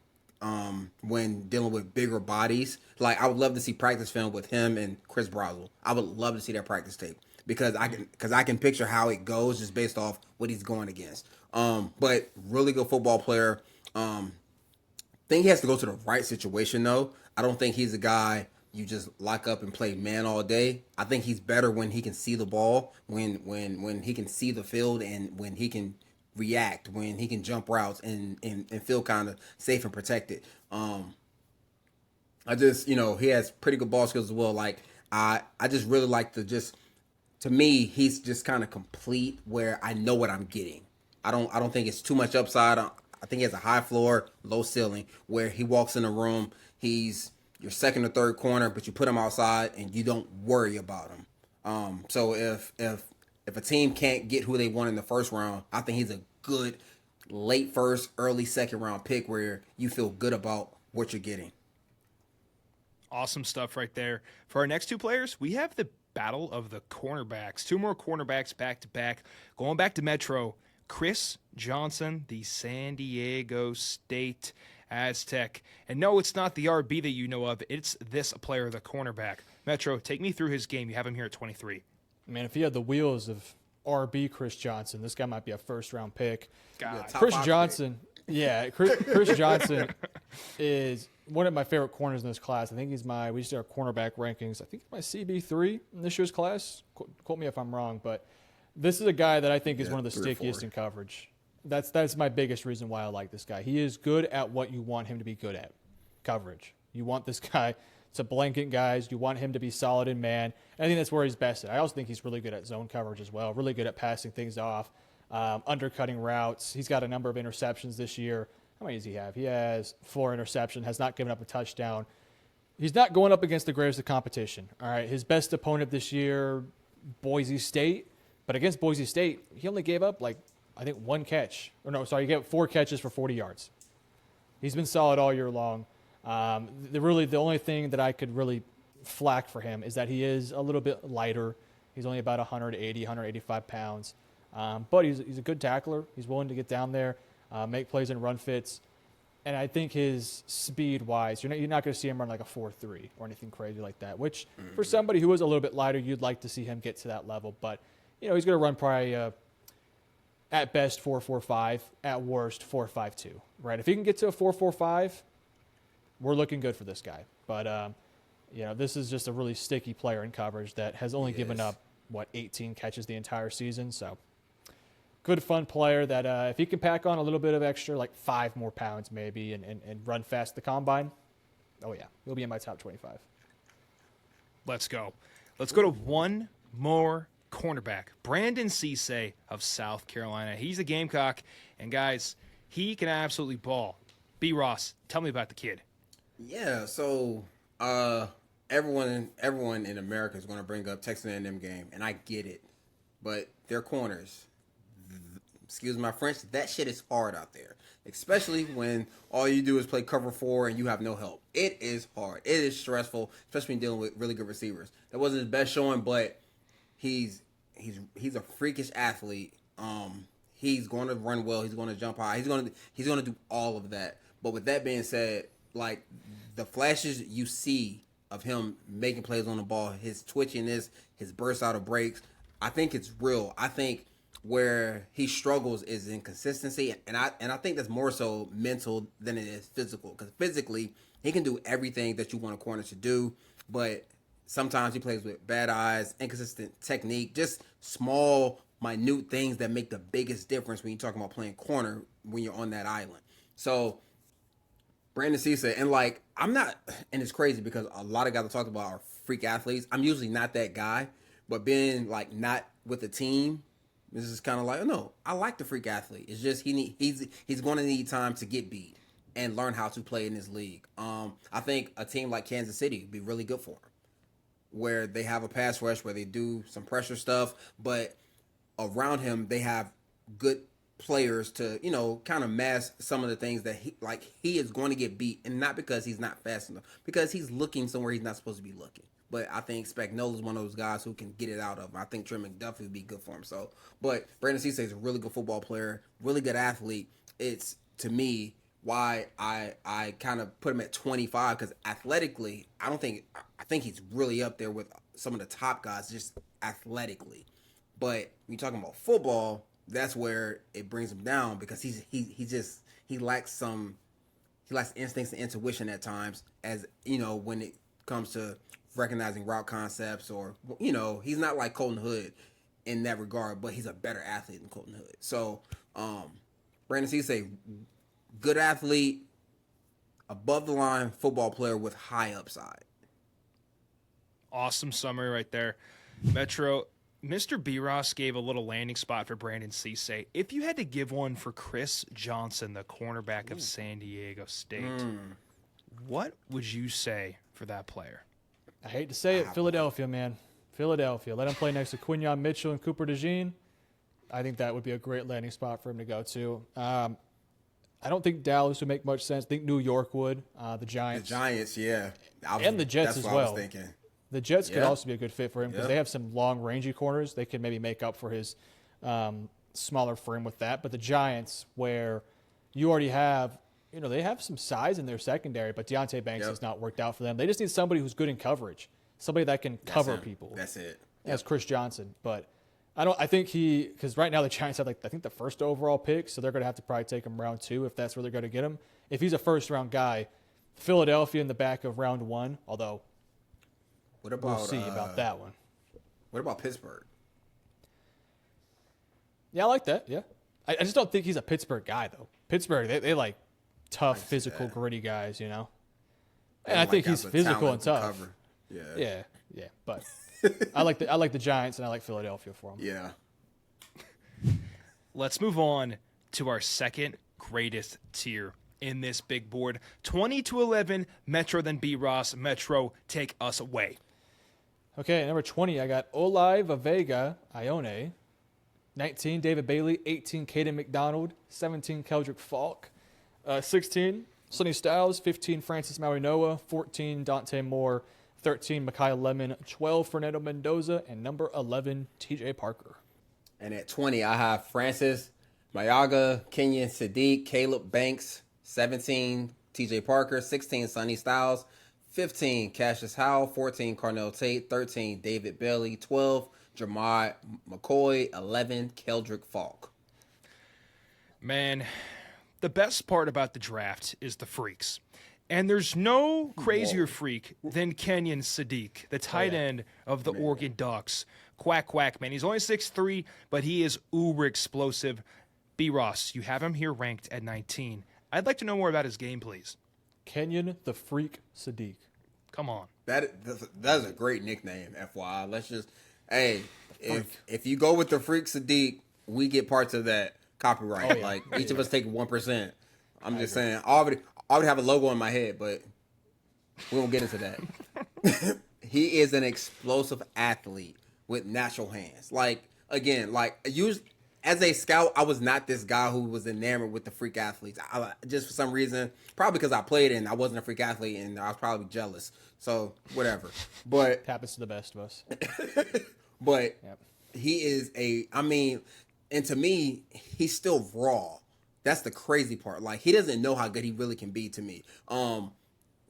when dealing with bigger bodies. Like, I would love to see practice film with him and Chris Brazel. I would love to see that practice tape because I can picture how it goes just based off what he's going against. But really good football player. Think he has to go to the right situation though. I don't think he's a guy you just lock up and play man all day. I think he's better when he can see the ball, when he can see the field, and when he can react, when he can jump routes and feel kind of safe and protected. I just, he has pretty good ball skills as well. Like, I just really like to me, he's just kind of complete where I know what I'm getting. I don't think it's too much upside. I think he has a high floor, low ceiling, where he walks in a room, he's your second or third corner, but you put him outside and you don't worry about him. So if a team can't get who they want in the first round, I think he's a good late first, early second round pick where you feel good about what you're getting. Awesome stuff right there. For our next two players, we have the battle of the cornerbacks. Two more cornerbacks back to back. Going back to Metro, Chris Johnson, the San Diego State Aztec. And no, it's not the RB that you know of. It's this player, the cornerback. Metro, take me through his game. You have him here at 23. Man, if he had the wheels of RB Chris Johnson, this guy might be a first-round pick. God. Chris Johnson, Chris Johnson is one of my favorite corners in this class. I think we just did our cornerback rankings. I think he's my CB3 in this year's class. Quote me if I'm wrong, but this is a guy that I think is one of the stickiest in coverage. That's my biggest reason why I like this guy. He is good at what you want him to be good at, coverage. You want this guy to blanket guys. You want him to be solid in man. And I think that's where he's best at. I also think he's really good at zone coverage as well, really good at passing things off, undercutting routes. He's got a number of interceptions this year. How many does he have? He has 4 interceptions, has not given up a touchdown. He's not going up against the greatest of competition. All right, his best opponent this year, Boise State. But against Boise State, he only gave up, I think, 1 catch. He gave up 4 catches for 40 yards. He's been solid all year long. The only thing that I could really flack for him is that he is a little bit lighter. He's only about 180, 185 pounds. But he's a good tackler. He's willing to get down there, make plays and run fits. And I think his speed-wise, you're not going to see him run like a 4.3 or anything crazy like that, which for somebody who is a little bit lighter, you'd like to see him get to that level. But, he's going to run probably at best 4.45, at worst 4.52, right? If he can get to a 4.45, we're looking good for this guy. But, this is just a really sticky player in coverage that has only given up, 18 catches the entire season. So good, fun player that if he can pack on a little bit of extra, like 5 more pounds maybe, and run fast the combine, oh, yeah, he'll be in my top 25. Let's go. Let's go to one more cornerback, Brandon Cisse of South Carolina. He's a Gamecock, and guys, he can absolutely ball. B. Ross, tell me about the kid. Yeah, so everyone in America is going to bring up Texas A&M game, and I get it, but their corners, excuse my French, that shit is hard out there, especially when all you do is play cover 4 and you have no help. It is hard. It is stressful, especially when dealing with really good receivers. That wasn't his best showing, but he's a freakish athlete. He's going to run well. He's going to jump high. He's going to do all of that. But with that being said, like the flashes you see of him making plays on the ball, his twitchiness, his burst out of breaks, I think it's real. I think where he struggles is in consistency, and I think that's more so mental than it is physical. Because physically, he can do everything that you want a corner to do, but sometimes he plays with bad eyes, inconsistent technique, just small, minute things that make the biggest difference when you're talking about playing corner when you're on that island. So Brandon Cisse, and I'm not, and it's crazy because a lot of guys I talked about are freak athletes. I'm usually not that guy, but being not with the team, this is kind of like, oh no, I like the freak athlete. It's just he's going to need time to get beat and learn how to play in this league. I think a team like Kansas City would be really good for him, where they have a pass rush, where they do some pressure stuff, but around him they have good players to, kind of mask some of the things that he is going to get beat, and not because he's not fast enough, because he's looking somewhere he's not supposed to be looking. But I think Spagnuolo is one of those guys who can get it out of him. I think Trent McDuffie would be good for him. So, but Brandon Cisse is a really good football player, really good athlete. It's, to me, why I kind of put him at 25, because athletically, I think he's really up there with some of the top guys, just athletically. But when you're talking about football, that's where it brings him down, because he lacks instincts and intuition at times, as when it comes to recognizing route concepts, or he's not like Colton Hood in that regard, but he's a better athlete than Colton Hood. So Brandon Cisse, good athlete, above the line football player with high upside. Awesome summary right there. Metro, Mr. B. Ross gave a little landing spot for Brandon Cisse. If you had to give one for Chris Johnson, the cornerback of San Diego State, what would you say for that player? I hate to say it, Philadelphia, man. Philadelphia. Let him play next to Quinyon Mitchell and Cooper DeJean. I think that would be a great landing spot for him to go to. I don't think Dallas would make much sense. I think New York would. The Giants. The Giants, yeah. And the Jets as well. I was thinking. The Jets could also be a good fit for him, because they have some long, rangy corners. They could maybe make up for his smaller frame with that. But the Giants, where you already have, they have some size in their secondary, but Deonte Banks has not worked out for them. They just need somebody who's good in coverage, somebody that can cover people. That's it. As Chris Johnson. But I think because right now the Giants have I think the first overall pick, so they're going to have to probably take him round 2 if that's where they're going to get him. If he's a first-round guy, Philadelphia in the back of round 1, although what about, we'll see about that one. What about Pittsburgh? Yeah, I like that, yeah. I just don't think he's a Pittsburgh guy, though. Pittsburgh, they like tough, physical, gritty guys, And I think he's physical and tough. Yeah. But I like the Giants, and I like Philadelphia for him. Yeah. Let's move on to our second greatest tier in this big board. 20-11, Metro, then B. Ross. Metro, take us away. Okay, number 20, I got Olai Vavega Ione. 19, David Bailey. 18, Caden McDonald. 17, Keldrick Falk. 16, Sonny Styles, 15, Francis Mauinoa, 14, Dante Moore, 13, Mekhi Lemon, 12, Fernando Mendoza, and number 11, TJ Parker. And at 20, I have Francis Mayaga, Kenyon Sadiq, Caleb Banks, 17, TJ Parker, 16, Sonny Styles, 15, Cassius Howell, 14, Carnell Tate, 13, David Bailey, 12, Jermai McCoy, 11, Keldrick Falk. Man, the best part about the draft is the freaks. And there's no crazier freak than Kenyon Sadiq, the tight end of the Oregon Ducks. Quack, quack, man. He's only 6'3", but he is uber explosive. B. Ross, you have him here ranked at 19. I'd like to know more about his game, please. Kenyon the Freak Sadiq. Come on. That's a great nickname, FYI. Let's just, hey, if you go with the Freak Sadiq, we get parts of that copyright. Like, each of us take 1%. I'm just saying, I already have a logo in my head, but we won't get into that. He is an explosive athlete with natural hands. Like, again, as a scout, I was not this guy who was enamored with the freak athletes. Just for some reason, probably because I played and I wasn't a freak athlete and I was probably jealous. So, whatever. But it happens to the best of us. But he is and to me, he's still raw. That's the crazy part. Like, he doesn't know how good he really can be to me.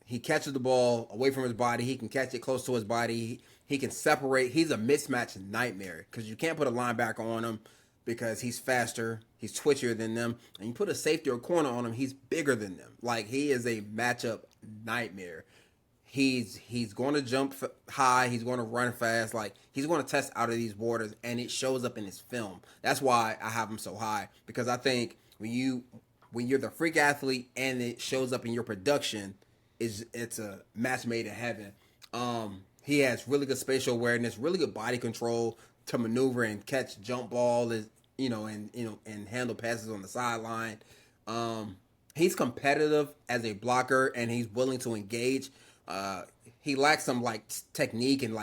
He catches the ball away from his body. He can catch it close to his body. He can separate. He's a mismatch nightmare because you can't put a linebacker on him because he's faster. He's twitchier than them. And you put a safety or corner on him, he's bigger than them. Like, he is a matchup nightmare. He's going to jump high. He's going to run fast. Like, he's going to test out of these waters, and it shows up in his film. That's why I have him so high, because I think when you're the freak athlete and it shows up in your production, it's a match made in heaven. He has really good spatial awareness, really good body control to maneuver and catch jump ball, and handle passes on the sideline. He's competitive as a blocker, and he's willing to engage. He lacks some technique and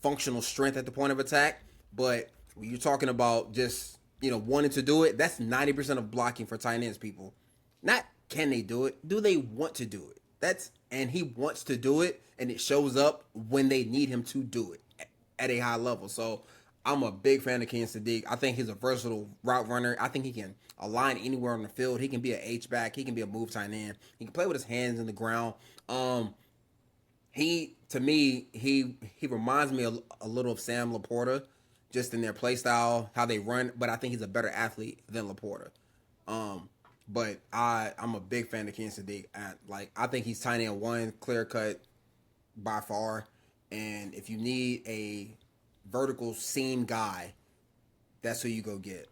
functional strength at the point of attack, but when you're talking about just wanting to do it, that's 90% of blocking for tight ends, people. Not can they do it, do they want to do it? And he wants to do it, and it shows up when they need him to do it at a high level. So I'm a big fan of Kenyon Sadiq. I think he's a versatile route runner. I think he can align anywhere on the field. He can be an H-back. He can be a move tight end. He can play with his hands in the ground. He reminds me a little of Sam Laporta, just in their play style, how they run. But I think he's a better athlete than Laporta. But I'm a big fan of Kenyon Sadiq. I think he's tight end one, clear cut by far. And if you need a vertical seam guy, that's who you go get.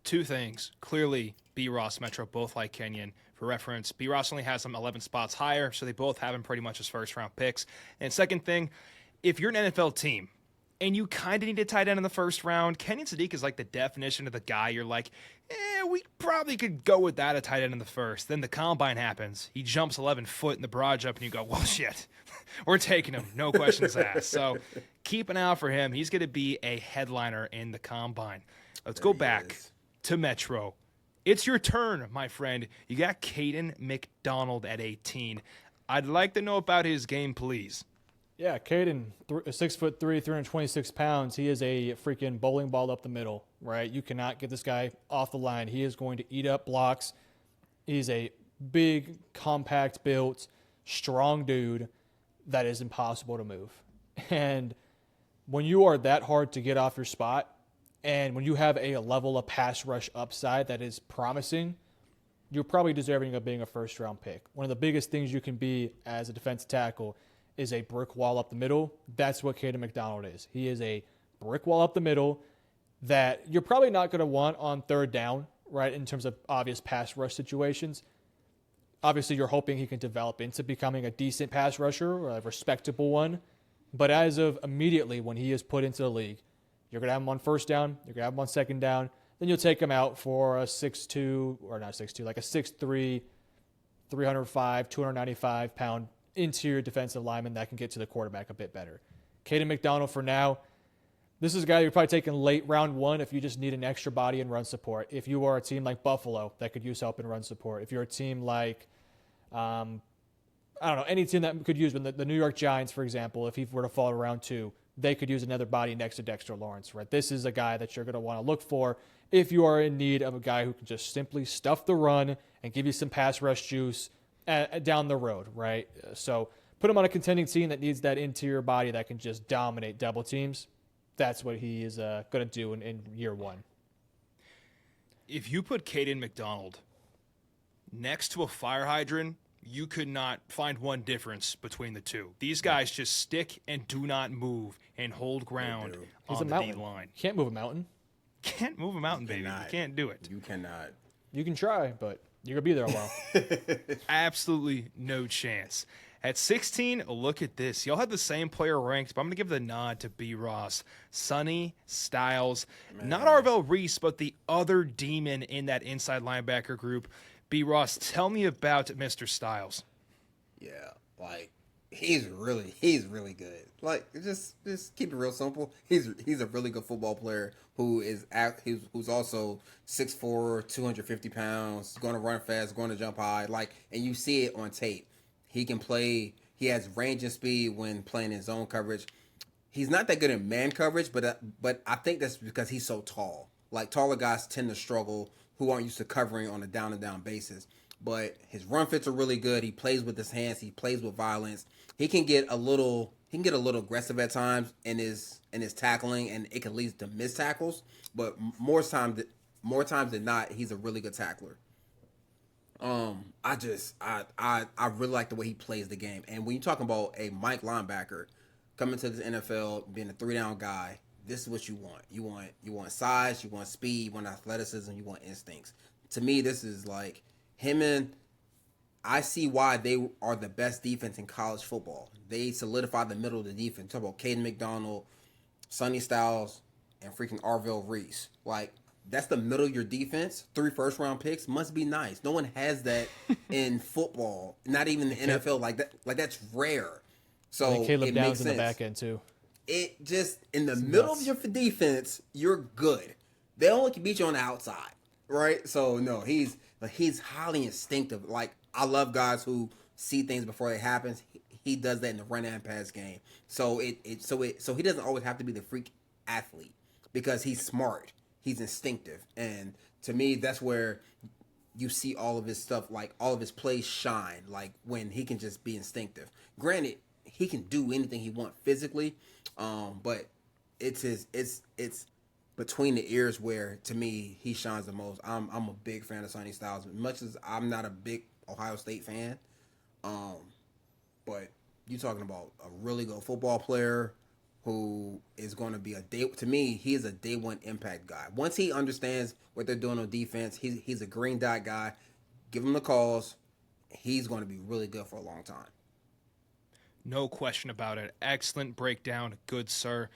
Two things. Clearly, B. Ross, Metro both like Kenyon. For reference, B. Ross only has him 11 spots higher, so they both have him pretty much as first-round picks. And second thing, if you're an NFL team and you kind of need a tight end in the first round, Kenyon Sadiq is like the definition of the guy you're like, we probably could go with that, a tight end in the first. Then the combine happens. He jumps 11 foot in the broad jump, and you go, well, shit, we're taking him. No questions asked. So keep an eye out for him. He's going to be a headliner in the combine. Let's go back to Metro. It's your turn, my friend. You got Caden McDonald at 18. I'd like to know about his game, please. Yeah, Caden, 6'3", 326 pounds. He is a freaking bowling ball up the middle, right? You cannot get this guy off the line. He is going to eat up blocks. He's a big, compact built, strong dude that is impossible to move. And when you are that hard to get off your spot, and when you have a level of pass rush upside that is promising, you're probably deserving of being a first-round pick. One of the biggest things you can be as a defensive tackle is a brick wall up the middle. That's what Caden McDonald is. He is a brick wall up the middle that you're probably not going to want on third down, right, in terms of obvious pass rush situations. Obviously, you're hoping he can develop into becoming a decent pass rusher or a respectable one. But as of immediately when he is put into the league, you're going to have him on first down, you're going to have him on second down, then you'll take him out for a 6'2", or not 6'2", like a 6'3", 305, 295-pound interior defensive lineman that can get to the quarterback a bit better. Caden McDonald, for now, This is a guy you're probably taking late round 1 if you just need an extra body in run support. If you are a team like Buffalo that could use help in run support. If you're a team like, I don't know, any team that could use the New York Giants, for example, if he were to fall to round 2, they could use another body next to Dexter Lawrence, right? This is a guy that you're going to want to look for if you are in need of a guy who can just simply stuff the run and give you some pass rush juice down the road, right? So put him on a contending team that needs that interior body that can just dominate double teams. That's what he is going to do in year 1. If you put Caden McDonald next to a fire hydrant, you could not find one difference between the two. These guys just stick and do not move and hold ground on the D-line. Can't move a mountain. Can't move a mountain, baby. You can't do it. You cannot. You can try, but you're going to be there a while. Absolutely no chance. At 16, look at this. Y'all had the same player ranked, but I'm going to give the nod to B. Ross. Sonny Styles. Man. Not Arvell Reese, but the other demon in that inside linebacker group. B. Ross, tell me about Mr. Styles. Yeah, like, he's really good. Like, just keep it real simple. He's a really good football player who's also 6'4", 250 pounds, going to run fast, going to jump high. Like, and you see it on tape. He can play. He has range and speed when playing in zone coverage. He's not that good in man coverage, but I think that's because he's so tall. Like, taller guys tend to struggle who aren't used to covering on a down-and-down basis. But his run fits are really good. He plays with his hands. He plays with violence. He can get a little aggressive at times in his tackling, and it can lead to missed tackles. But more times than not, he's a really good tackler. I really like the way he plays the game. And when you're talking about a Mike linebacker coming to the NFL, being a 3-down guy, this is what you want. You want size, you want speed, you want athleticism, you want instincts. To me, this is like him, and I see why they are the best defense in college football. They solidify the middle of the defense. Talk about Caden McDonald, Sonny Styles, and freaking Arvell Reese. Like, that's the middle of your defense. 3 first-round picks must be nice. No one has that in football, not even the NFL. Like that. Like, that's rare. So Caleb it Downs makes in sense. the back end too. It just in the middle of your defense, you're good. They only can beat you on the outside, right? So no, he's highly instinctive. Like, I love guys who see things before it happens. He does that in the run and pass game. So so he doesn't always have to be the freak athlete because he's smart. He's instinctive, and to me, that's where you see all of his stuff, like all of his plays shine. Like when he can just be instinctive. Granted, he can do anything he wants physically, but it's between the ears where to me he shines the most. I'm a big fan of Sonny Styles, as much as I'm not a big Ohio State fan. But you're talking about a really good football player who is going to be to me, he is a day one impact guy. Once he understands what they're doing on defense, he's a green dot guy. Give him the calls. He's going to be really good for a long time. No question about it. Excellent breakdown. Good, sir.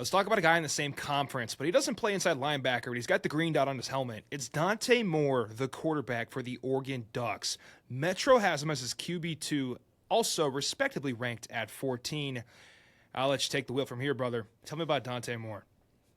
Let's talk about a guy in the same conference, but he doesn't play inside linebacker, but he's got the green dot on his helmet. It's Dante Moore, the quarterback for the Oregon Ducks. Metro has him as his QB2, also respectively ranked at 14. I'll let you take the wheel from here, brother. Tell me about Dante Moore.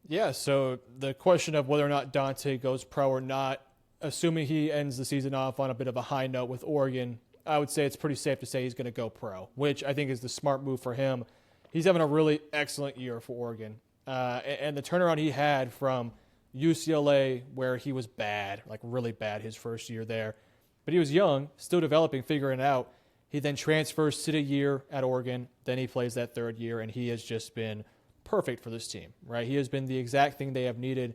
Yeah, so the question of whether or not Dante goes pro or not, assuming he ends the season off on a bit of a high note with Oregon, I would say it's pretty safe to say he's going to go pro, which I think is the smart move for him. He's having a really excellent year for Oregon. And the turnaround he had from UCLA, where he was bad, like really bad his first year there, but he was young, still developing, figuring it out. He then transfers to the year at Oregon. Then he plays that third year, and he has just been perfect for this team, right? He has been the exact thing they have needed.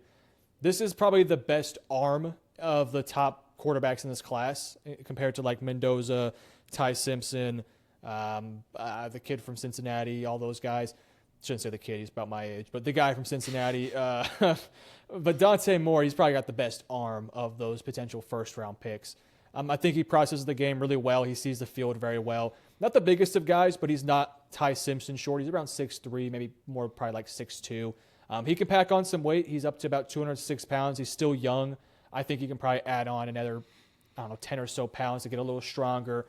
This is probably the best arm of the top quarterbacks in this class compared to like Mendoza, Ty Simpson, the kid from Cincinnati, all those guys. Shouldn't say the kid, he's about my age, but the guy from Cincinnati. But Dante Moore, he's probably got the best arm of those potential first-round picks. I think he processes the game really well. He sees the field very well. Not the biggest of guys, but he's not Ty Simpson short. He's around 6'3", maybe more, probably like 6'2". He can pack on some weight. He's up to about 206 pounds. He's still young. I think he can probably add on another, 10 or so pounds to get a little stronger,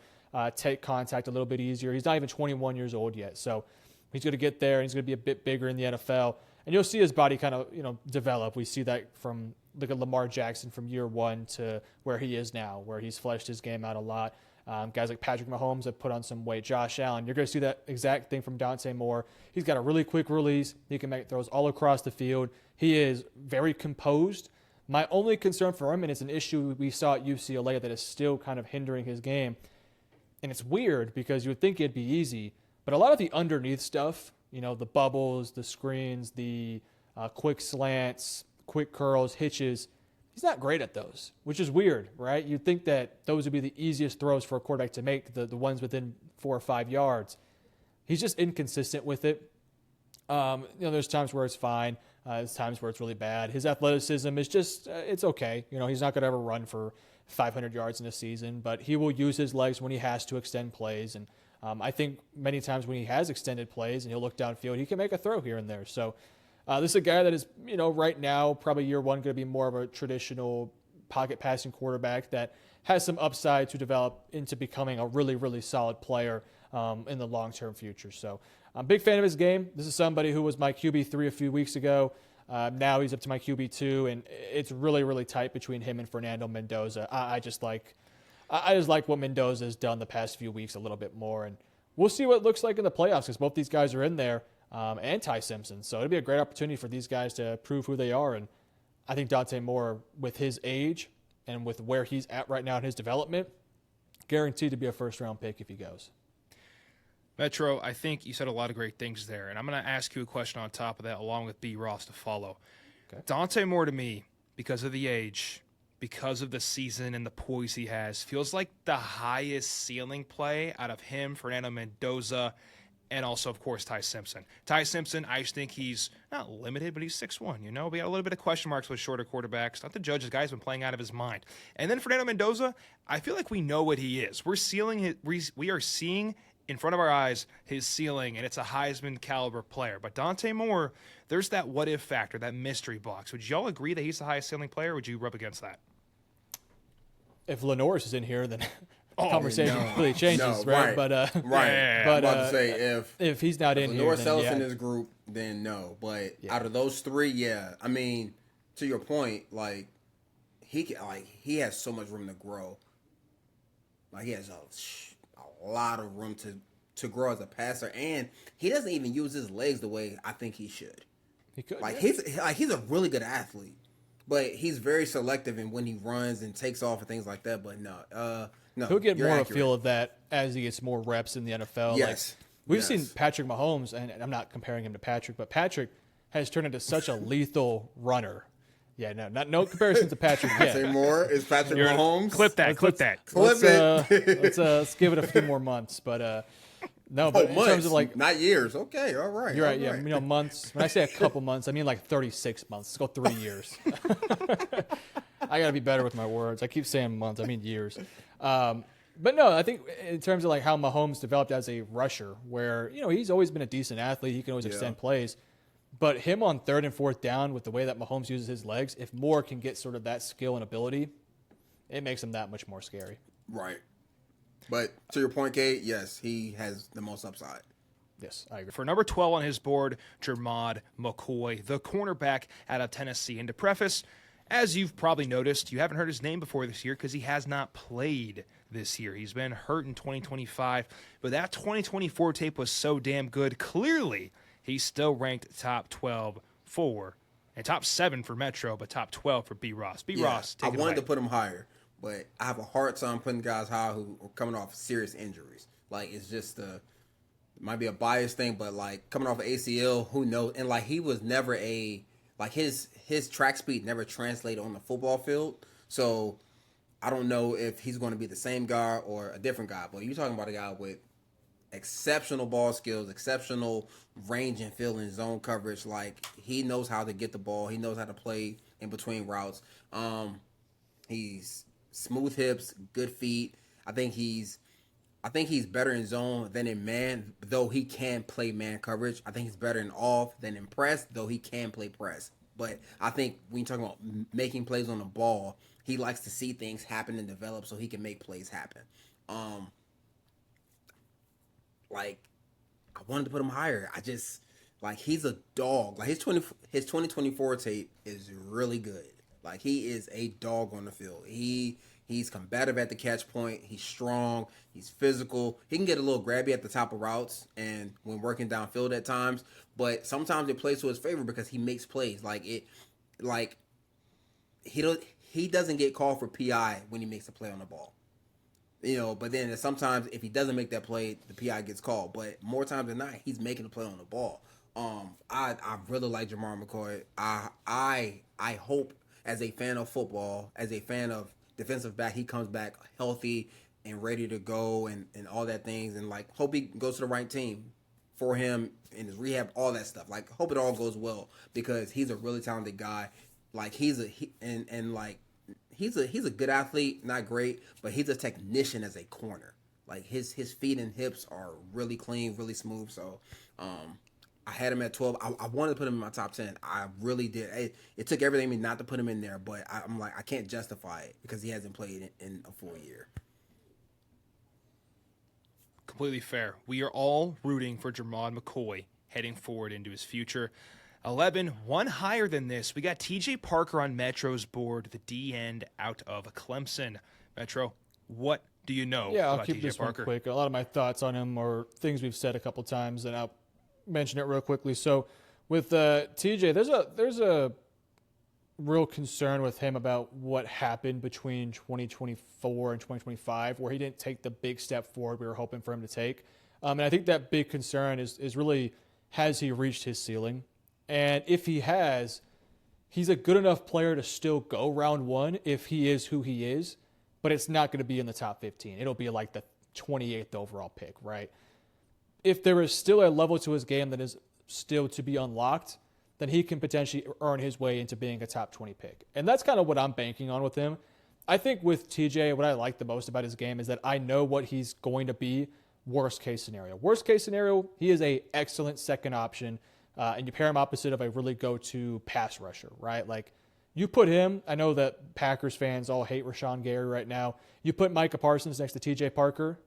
take contact a little bit easier. He's not even 21 years old yet, so he's going to get there, and he's going to be a bit bigger in the NFL. And you'll see his body kind of, develop. We see that from look at Lamar Jackson from year one to where he is now, where he's fleshed his game out a lot. Guys like Patrick Mahomes have put on some weight. Josh Allen, you're going to see that exact thing from Dante Moore. He's got a really quick release. He can make throws all across the field. He is very composed. My only concern for him, and it's an issue we saw at UCLA that is still kind of hindering his game, and it's weird because you would think it'd be easy, but a lot of the underneath stuff, the bubbles, the screens, the quick slants, quick curls, hitches, he's not great at those, which is weird, right? You'd think that those would be the easiest throws for a quarterback to make, the ones within 4 or 5 yards. He's just inconsistent with it. There's times where it's fine. There's times where it's really bad. His athleticism is just, it's okay. He's not going to ever run for 500 yards in a season, but he will use his legs when he has to extend plays. And I think many times when he has extended plays and he'll look downfield, he can make a throw here and there. So this is a guy that is, right now, probably year one, going to be more of a traditional pocket passing quarterback that has some upside to develop into becoming a really, really solid player in the long-term future. So I'm a big fan of his game. This is somebody who was my QB3 a few weeks ago. Now he's up to my QB2, and it's really, really tight between him and Fernando Mendoza. I just like what Mendoza has done the past few weeks a little bit more, and we'll see what it looks like in the playoffs because both these guys are in there, and Ty Simpson. So it'll be a great opportunity for these guys to prove who they are, and I think Dante Moore, with his age and with where he's at right now in his development, guaranteed to be a first-round pick if he goes. Metro, I think you said a lot of great things there, and I'm going to ask you a question on top of that along with B. Ross to follow. Okay. Dante Moore, to me, because of the age, because of the season and the poise he has, feels like the highest ceiling play out of him, Fernando Mendoza, and also, of course, Ty Simpson. Ty Simpson, I just think he's not limited, but he's 6'1", We got a little bit of question marks with shorter quarterbacks. Not to judge, this guy's been playing out of his mind. And then Fernando Mendoza, I feel like we know what he is. We are seeing in front of our eyes his ceiling, and it's a Heisman caliber player. But Dante Moore, there's that what if factor, that mystery box. Would y'all agree that he's the highest ceiling player, or would you rub against that? If Lenoris is in here, then the conversation completely changes, right? Right. But right. But I'm about to say if he's not in here, Lenoris Ellis in this group, then no. But out of those three, yeah. I mean, to your point, like he has so much room to grow. Like he has a lot of room to grow as a passer, and he doesn't even use his legs the way I think he should. He could. He's a really good athlete, but he's very selective in when he runs and takes off and things like that. But no, he'll get more of a feel of that as he gets more reps in the NFL. Yes, we've seen Patrick Mahomes, and I'm not comparing him to Patrick, but Patrick has turned into such a lethal runner. Yeah, no comparison to Patrick yet. Say more. Is Patrick Mahomes? Clip that. Let's give it a few more months. But no, but in terms of like not years. Okay, all right. You're right. All Yeah, months. When I say a couple months, I mean like 36 months. Let's go 3 years. I got to be better with my words. I keep saying months. I mean years. But no, I think in terms of like how Mahomes developed as a rusher, where he's always been a decent athlete. He can always extend plays. But him on 3rd and 4th down with the way that Mahomes uses his legs, if Moore can get sort of that skill and ability, it makes him that much more scary. Right. But to your point, Cade, yes, he has the most upside. Yes, I agree. For number 12 on his board, Jermod McCoy, the cornerback out of Tennessee. And to preface, as you've probably noticed, you haven't heard his name before this year because he has not played this year. He's been hurt in 2025, but that 2024 tape was so damn good. Clearly, he's still ranked top 12 and top 7 for Metro, but top 12 for B. Ross. B. Ross, take it away. I wanted to put him higher, but I have a hard time putting guys high who are coming off serious injuries. Like, it's just it might be a bias thing, but like coming off of ACL, who knows? And like he was never his track speed never translated on the football field. So I don't know if he's going to be the same guy or a different guy. But you're talking about a guy with exceptional ball skills, exceptional range and feel in zone coverage. Like he knows how to get the ball. He knows how to play in between routes. He's smooth hips, good feet. I think he's better in zone than in man, though he can play man coverage. I think he's better in off than in press, though he can play press. But I think when you're talking about making plays on the ball, he likes to see things happen and develop so he can make plays happen. I wanted to put him higher. Like, he's a dog. Like, his 2024 tape is really good. Like, he is a dog on the field. He's combative at the catch point. He's strong. He's physical. He can get a little grabby at the top of routes and when working downfield at times. But sometimes it plays to his favor because he makes plays. He doesn't get called for PI when he makes a play on the ball. But then sometimes if he doesn't make that play, the PI gets called. But more times than not, he's making a play on the ball. I really like Jamar McCoy. I hope, as a fan of football, as a fan of defensive back, he comes back healthy and ready to go and all that things, and like hope he goes to the right team for him in his rehab, all that stuff. Like, hope it all goes well because he's a really talented guy. Like, he's a good athlete, not great, but he's a technician as a corner. Like, his feet and hips are really clean, really smooth. So, I had him at 12. I wanted to put him in my top 10. I really did. It took everything in me not to put him in there, but I'm like, I can't justify it because he hasn't played in a full year. Completely fair. We are all rooting for Jamar McCoy heading forward into his future. 11, one higher than this. We got TJ Parker on Metro's board, the D end out of Clemson. Metro, what do you know I'll about keep TJ this Parker? one quick. A lot of my thoughts on him are things we've said a couple times, and I'll mention it real quickly. So with TJ, there's a real concern with him about what happened between 2024 and 2025, where he didn't take the big step forward we were hoping for him to take. And I think that big concern is really, has he reached his ceiling? And if he has, he's a good enough player to still go round one if he is who he is, but it's not going to be in the top 15. It'll be like the 28th overall pick, right? If there is still a level to his game that is still to be unlocked, then he can potentially earn his way into being a top 20 pick. And that's kind of what I'm banking on with him. I think with TJ, what I like the most about his game is that I know what he's going to be worst case scenario. Worst case scenario, he is a excellent second option, and you pair him opposite of a really go-to pass rusher, right? Like, you put him, I know that Packers fans all hate Rashawn Gary right now. You put Micah Parsons next to TJ Parker.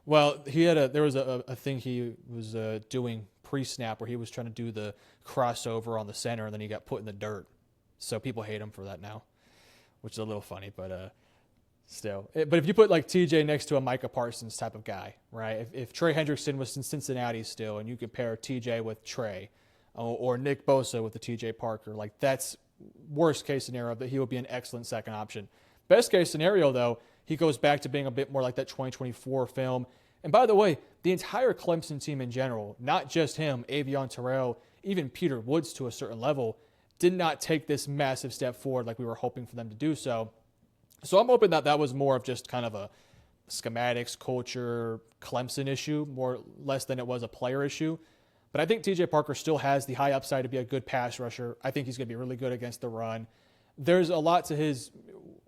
Well, there was a thing he was doing pre-snap where he was trying to do the crossover on the center, and then he got put in the dirt. So people hate him for that now, which is a little funny, but still. But if you put like TJ next to a Micah Parsons type of guy, right? If Trey Hendrickson was in Cincinnati still, and you compare TJ with Trey, or Nick Bosa with the TJ Parker, like, that's worst case scenario that he would be an excellent second option. Best case scenario, though, he goes back to being a bit more like that 2024 film. And by the way, the entire Clemson team in general, not just him, Avion Terrell, even Peter Woods to a certain level, did not take this massive step forward like we were hoping for them to do so. So I'm hoping that was more of just kind of a schematics, culture, Clemson issue, more less than it was a player issue. But I think TJ Parker still has the high upside to be a good pass rusher. I think he's going to be really good against the run. There's a lot to his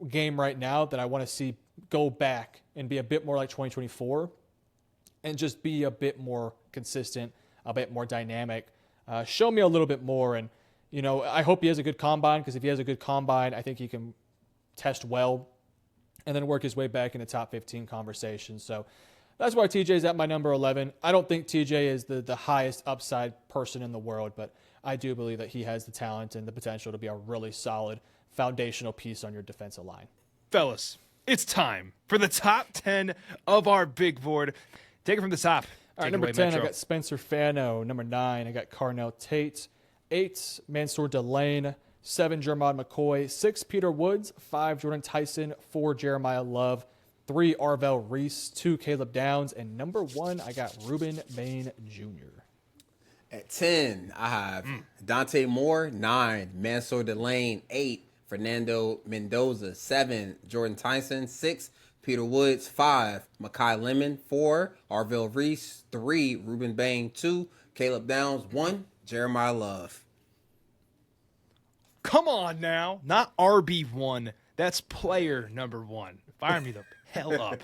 game right now that I want to see go back and be a bit more like 2024 and just be a bit more consistent, a bit more dynamic. Show me a little bit more. And, I hope he has a good combine, because if he has a good combine, I think he can test well and then work his way back into top 15 conversations. So that's why TJ's at my number 11. I don't think TJ is the highest upside person in the world, but I do believe that he has the talent and the potential to be a really solid foundational piece on your defensive line. Fellas, it's time for the top 10 of our big board. Take it from the top. All right, number 10, I got Spencer Fano. Number 9, I got Carnell Tate. 8, Mansour Delane. 7, Jermod McCoy. 6, Peter Woods. 5, Jordan Tyson. 4, Jeremiah Love. 3, Arvell Reese. 2, Caleb Downs. And number 1, I got Ruben Bain Jr. At 10, I have Dante Moore. 9, Mansour Delane. 8, Fernando Mendoza. 7, Jordan Tyson. 6, Peter Woods. 5, Makai Lemon. 4, Arvell Reese. 3, Ruben Bain. 2, Caleb Downs. 1, Jeremiah Love. Come on now. Not RB1. That's player number 1. Fire me the hell up.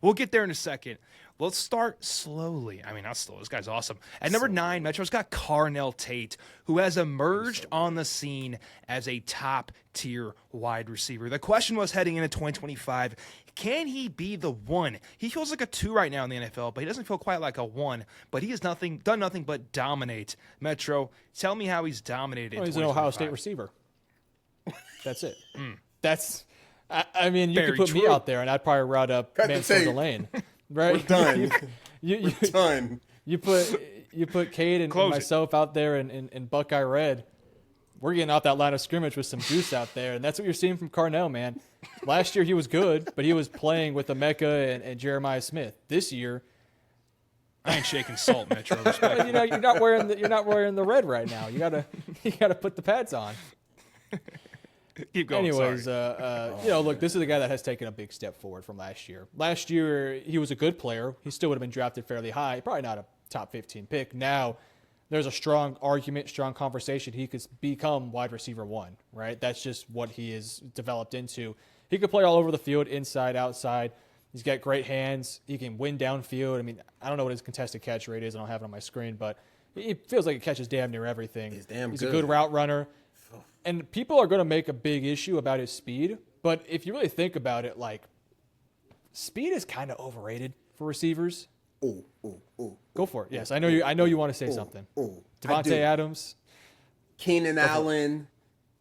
We'll get there in a second. Let's start slowly. I mean, not slow. This guy's awesome. At number 9, Metro's got Carnell Tate, who has emerged on the scene as a top-tier wide receiver. The question was heading into 2025, can he be the one? He feels like a 2 right now in the NFL, but he doesn't feel quite like a 1. But he has done nothing but dominate. Metro, tell me how he's dominated. Well, he's an Ohio State receiver. That's it. That's. I mean, you could put me out there, and I'd probably route up Mansfield Delane. Right? We're done. We're done. You put Cade and myself out there in Buckeye Red. We're getting off that line of scrimmage with some juice out there, and that's what you're seeing from Carnell, man. Last year he was good, but he was playing with Emeka and Jeremiah Smith. This year, I ain't shaking salt, Metro. Well, you're not wearing the red right now. You gotta put the pads on. Keep going. Anyways, look, this is a guy that has taken a big step forward from last year. Last year, he was a good player. He still would have been drafted fairly high, probably not a top 15 pick. Now, there's a strong argument, strong conversation. He could become wide receiver 1, right? That's just what he is developed into. He could play all over the field, inside, outside. He's got great hands. He can win downfield. I mean, I don't know what his contested catch rate is. I don't have it on my screen, but he feels like he catches damn near everything. He's a good route runner. And people are going to make a big issue about his speed, but if you really think about it, like, speed is kind of overrated for receivers. Go for it. Yes, I know you want to say something. Devontae Adams, Keenan Allen,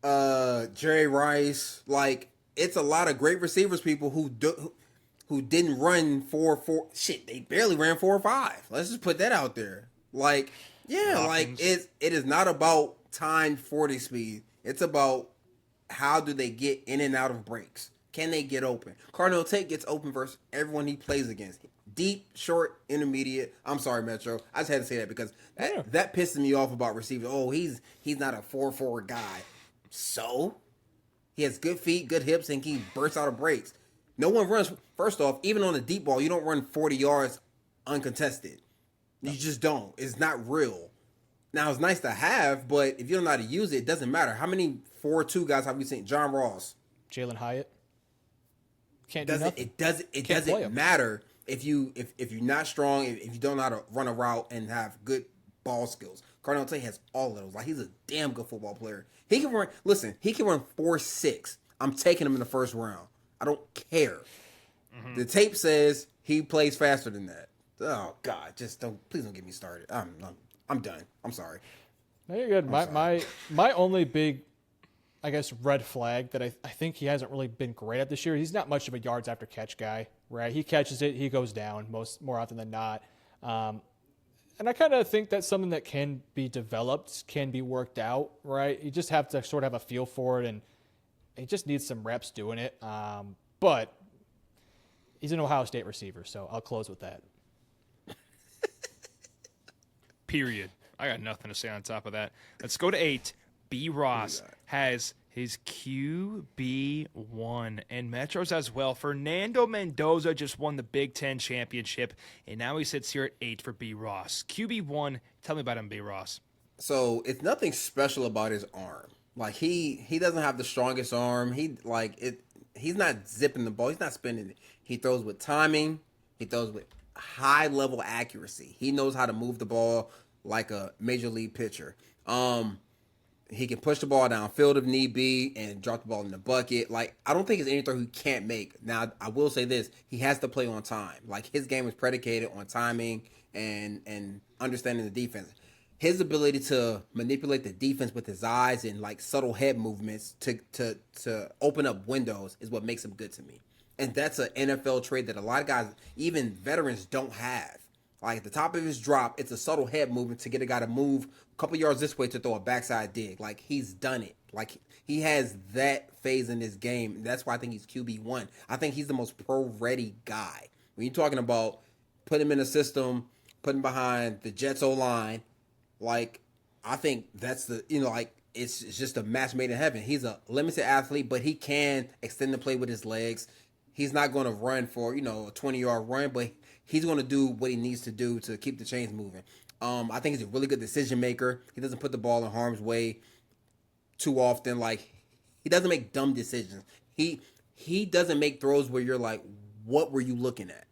Jerry Rice. Like, it's a lot of great receivers, people who didn't run 4.4. Shit, they barely ran 4.5. Let's just put that out there. Like, yeah, like it is not about timed 40 speed. It's about how do they get in and out of breaks. Can they get open? Carnell Tate gets open versus everyone he plays against. Deep, short, intermediate. I'm sorry, Metro. I just had to say that because that pisses me off about receivers. Oh, he's not a 4.4 guy. So? He has good feet, good hips, and he bursts out of breaks. No one runs. First off, even on a deep ball, you don't run 40 yards uncontested. You just don't. It's not real. Now, it's nice to have, but if you don't know how to use it, it doesn't matter. How many 4.2 guys have we seen? John Ross. Jalen Hyatt. Can't do nothing. It doesn't matter if you're not strong, if you don't know how to run a route and have good ball skills. Carnell Tate has all of those. Like, he's a damn good football player. He can run 4.6. I'm taking him in the first round. I don't care. Mm-hmm. The tape says he plays faster than that. Oh God, please don't get me started. I'm done. I'm sorry. No, you're good. My only big, I guess, red flag that I think he hasn't really been great at this year. He's not much of a yards after catch guy, right? He catches it, he goes down more often than not. And I kind of think that's something that can be developed, can be worked out, right? You just have to sort of have a feel for it, and he just needs some reps doing it. But he's an Ohio State receiver, so I'll close with that. Period. I got nothing to say on top of that. Let's go to 8. B. Ross has his QB1, and Metro's as well. Fernando Mendoza just won the Big Ten championship, and now he sits here at 8 for B. Ross. QB1, tell me about him, B. Ross. So it's nothing special about his arm. Like, he doesn't have the strongest arm. He's not zipping the ball. He's not spinning it. He throws with timing. He throws with high level accuracy. He knows how to move the ball like a major league pitcher. He can push the ball downfield if need be and drop the ball in the bucket. Like, I don't think it's any throw he can't make. Now, I will say this. He has to play on time. Like, his game is predicated on timing and understanding the defense. His ability to manipulate the defense with his eyes and, like, subtle head movements to open up windows is what makes him good to me. And that's an NFL trait that a lot of guys, even veterans, don't have. Like, at the top of his drop, it's a subtle head movement to get a guy to move a couple yards this way to throw a backside dig. Like, he's done it. Like, he has that phase in his game. That's why I think he's QB1. I think he's the most pro-ready guy. When you're talking about putting him in a system, putting him behind the Jets O-line, like, I think that's it's just a match made in heaven. He's a limited athlete, but he can extend the play with his legs. He's not going to run for, a 20-yard run, but he's going to do what he needs to do to keep the chains moving. I think he's a really good decision maker. He doesn't put the ball in harm's way too often. Like, he doesn't make dumb decisions. He he doesn't make throws where you're like, what were you looking at?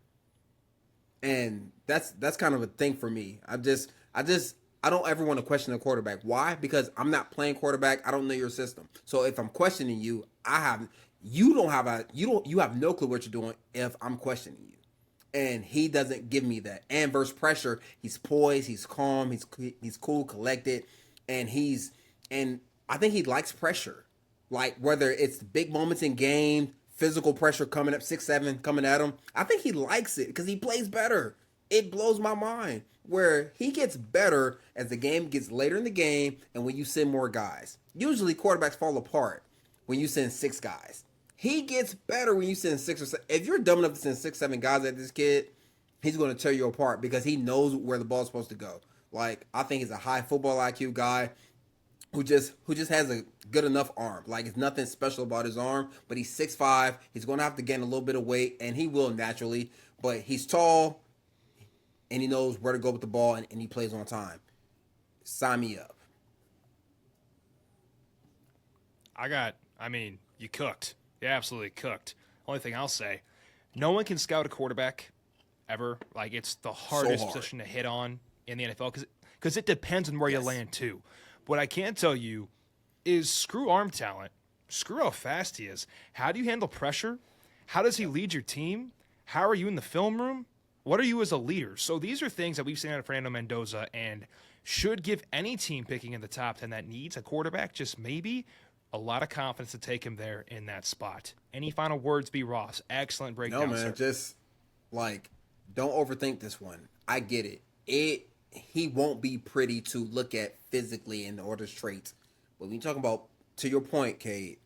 And that's kind of a thing for me. I don't ever want to question a quarterback. Why? Because I'm not playing quarterback. I don't know your system. So if I'm questioning you, you have no clue what you're doing if I'm questioning you. And he doesn't give me that. And versus pressure, he's poised, he's calm, he's cool, collected, and and I think he likes pressure. Like whether it's big moments in game, physical pressure coming up 6-7 coming at him. I think he likes it because he plays better. It blows my mind where he gets better as the game gets later in the game and when you send more guys. Usually quarterbacks fall apart when you send 6 guys. He gets better when you send 6 or 7. If you're dumb enough to send 6-7 guys at this kid, he's going to tear you apart because he knows where the ball's supposed to go. Like I think he's a high football IQ guy who just has a good enough arm. Like it's nothing special about his arm, but he's 6'5". He's going to have to gain a little bit of weight, and he will naturally. But he's tall, and he knows where to go with the ball, and he plays on time. Sign me up. You cooked. You absolutely cooked. Only thing I'll say, no one can scout a quarterback ever. Like it's the hardest position to hit on in the NFL because it depends on where you land too. What I can tell you is screw arm talent. Screw how fast he is. How do you handle pressure? How does he lead your team? How are you in the film room? What are you as a leader? So these are things that we've seen out of Fernando Mendoza and should give any team picking in the top 10 that needs a quarterback just maybe a lot of confidence to take him there in that spot. Any final words, B. Ross? Excellent breakdown, No, man, sir. just like don't overthink this one. I get it. He won't be pretty to look at physically in the order traits. But when you talk about, to your point, Cade,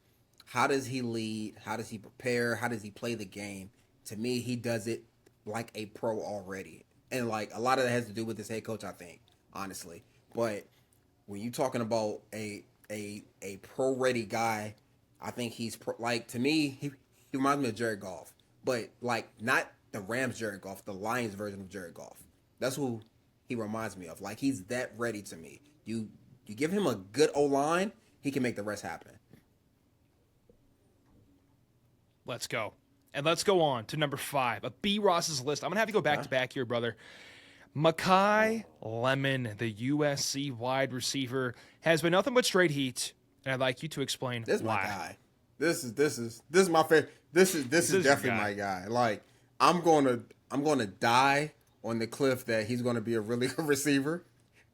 how does he lead? How does he prepare? How does he play the game? To me, he does it like a pro already. And like a lot of that has to do with his head coach, I think, honestly. But when you're talking about a pro ready guy, I think to me, he reminds me of Jared Goff. But like not the Rams Jared Goff, the Lions version of Jared Goff. That's who he reminds me of. Like he's that ready to me. You give him a good O-line, he can make the rest happen. Let's go. And let's go on to number 5, a B. Ross's list. I'm going to have to go back to back here, brother. Mekhi Lemon, the USC wide receiver, has been nothing but straight heat, and I'd like you to explain this why. My guy. This is my favorite. This is definitely my guy. Like I'm gonna die on the cliff that he's gonna be a really good receiver,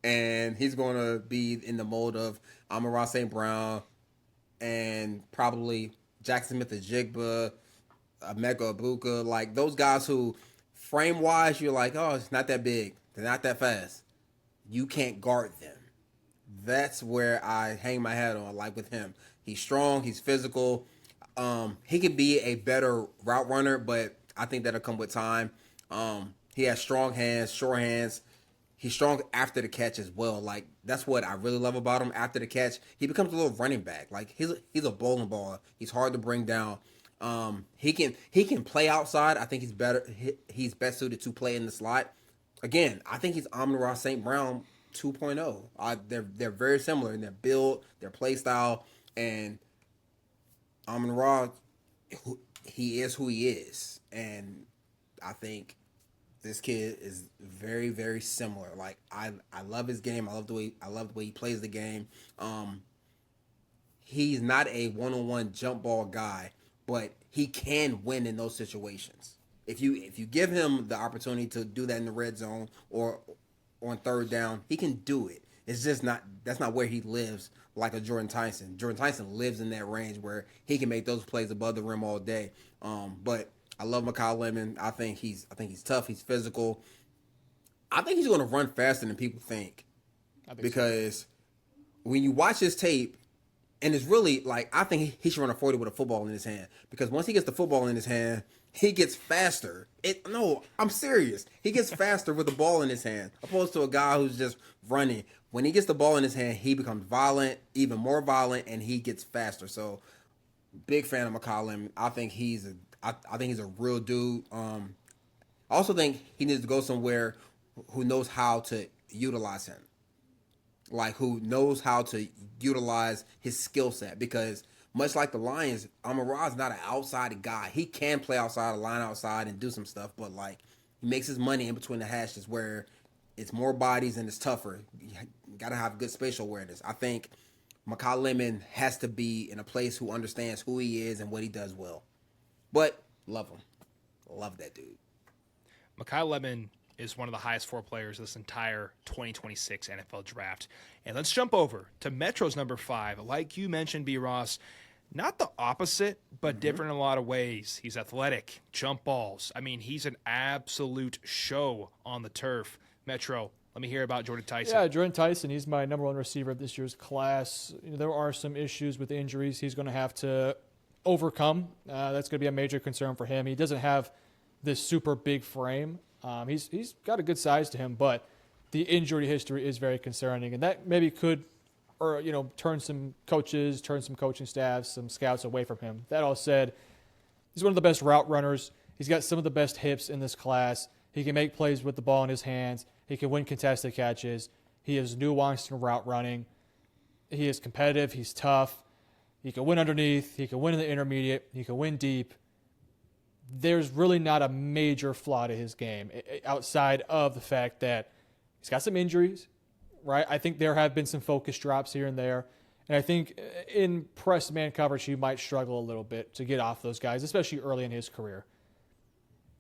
and he's gonna be in the mold of Amon-Ra St. Brown and probably Jackson Smith-Njigba, Emeka Egbuka, like those guys who frame wise you're like, oh, it's not that big, they're not that fast, you can't guard them. That's where I hang my hat on. Like with him, he's strong, he's physical. He could be a better route runner, but I think that'll come with time. He has strong hands, short hands. He's strong after the catch as well. Like that's what I really love about him. After the catch, he becomes a little running back. Like he's a bowling ball. He's hard to bring down. He can play outside. I think he's better. He's best suited to play in the slot. Again, I think he's Amon-Ra St. Brown 2.0. They're very similar in their build, their play style, and Amon-Ra, he is who he is, and I think this kid is very, very similar. Like I love his game. I love the way he plays the game. He's not a one-on-one jump ball guy, but he can win in those situations. If you give him the opportunity to do that in the red zone or on third down, he can do it. It's just that's not where he lives like a Jordan Tyson. Jordan Tyson lives in that range where he can make those plays above the rim all day. But I love Mekhi Lemon. I think he's tough. He's physical. I think he's going to run faster than people think. Because when you watch his tape, and it's really like I think he should run a 40 with a football in his hand. Because once he gets the football in his hand, he gets faster. No, I'm serious. He gets faster with the ball in his hand, opposed to a guy who's just running. When he gets the ball in his hand, he becomes violent, even more violent, and he gets faster. So, big fan of Mekhi Lemon. I think he's a real dude. I also think he needs to go somewhere who knows how to utilize him. Like who knows how to utilize his skill set, because much like the Lions, Amon-Ra's not an outside guy. He can play outside the line outside and do some stuff, but like he makes his money in between the hashes where it's more bodies and it's tougher. You got to have good spatial awareness. I think Mekhi Lemon has to be in a place who understands who he is and what he does well. But love him. Love that dude. Mekhi Lemon is one of the highest floor players of this entire 2026 NFL draft. And let's jump over to Metro's number 5. Like you mentioned, B. Ross, not the opposite, but different in a lot of ways. He's athletic, jump balls. I mean, he's an absolute show on the turf. Metro, let me hear about Jordan Tyson. Yeah, Jordan Tyson, he's my number 1 receiver of this year's class. There are some issues with injuries he's going to have to overcome. That's going to be a major concern for him. He doesn't have this super big frame. He's got a good size to him, but the injury history is very concerning, and that maybe could, or turn some coaches, turn some coaching staffs, some scouts away from him. That all said, he's one of the best route runners. He's got some of the best hips in this class. He can make plays with the ball in his hands. He can win contested catches. He is nuanced in route running. He is competitive. He's tough. He can win underneath. He can win in the intermediate. He can win deep. There's really not a major flaw to his game outside of the fact that he's got some injuries, right? I think there have been some focus drops here and there. And I think in press man coverage, he might struggle a little bit to get off those guys, especially early in his career.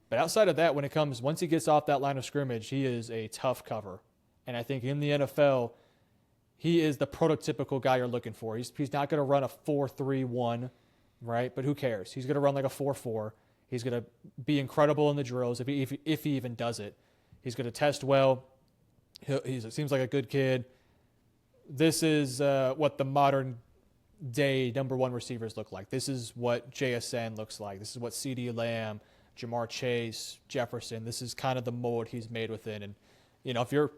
But outside of that, once he gets off that line of scrimmage, he is a tough cover. And I think in the NFL, he is the prototypical guy you're looking for. He's not going to run a 4.31, right? But who cares? He's going to run like a 4.4. He's going to be incredible in the drills if he even does it. He's going to test well. He seems like a good kid. This is what the modern day number 1 receivers look like. This is what JSN looks like. This is what CeeDee Lamb, Jamar Chase, Jefferson. This is kind of the mold he's made within. And, if you're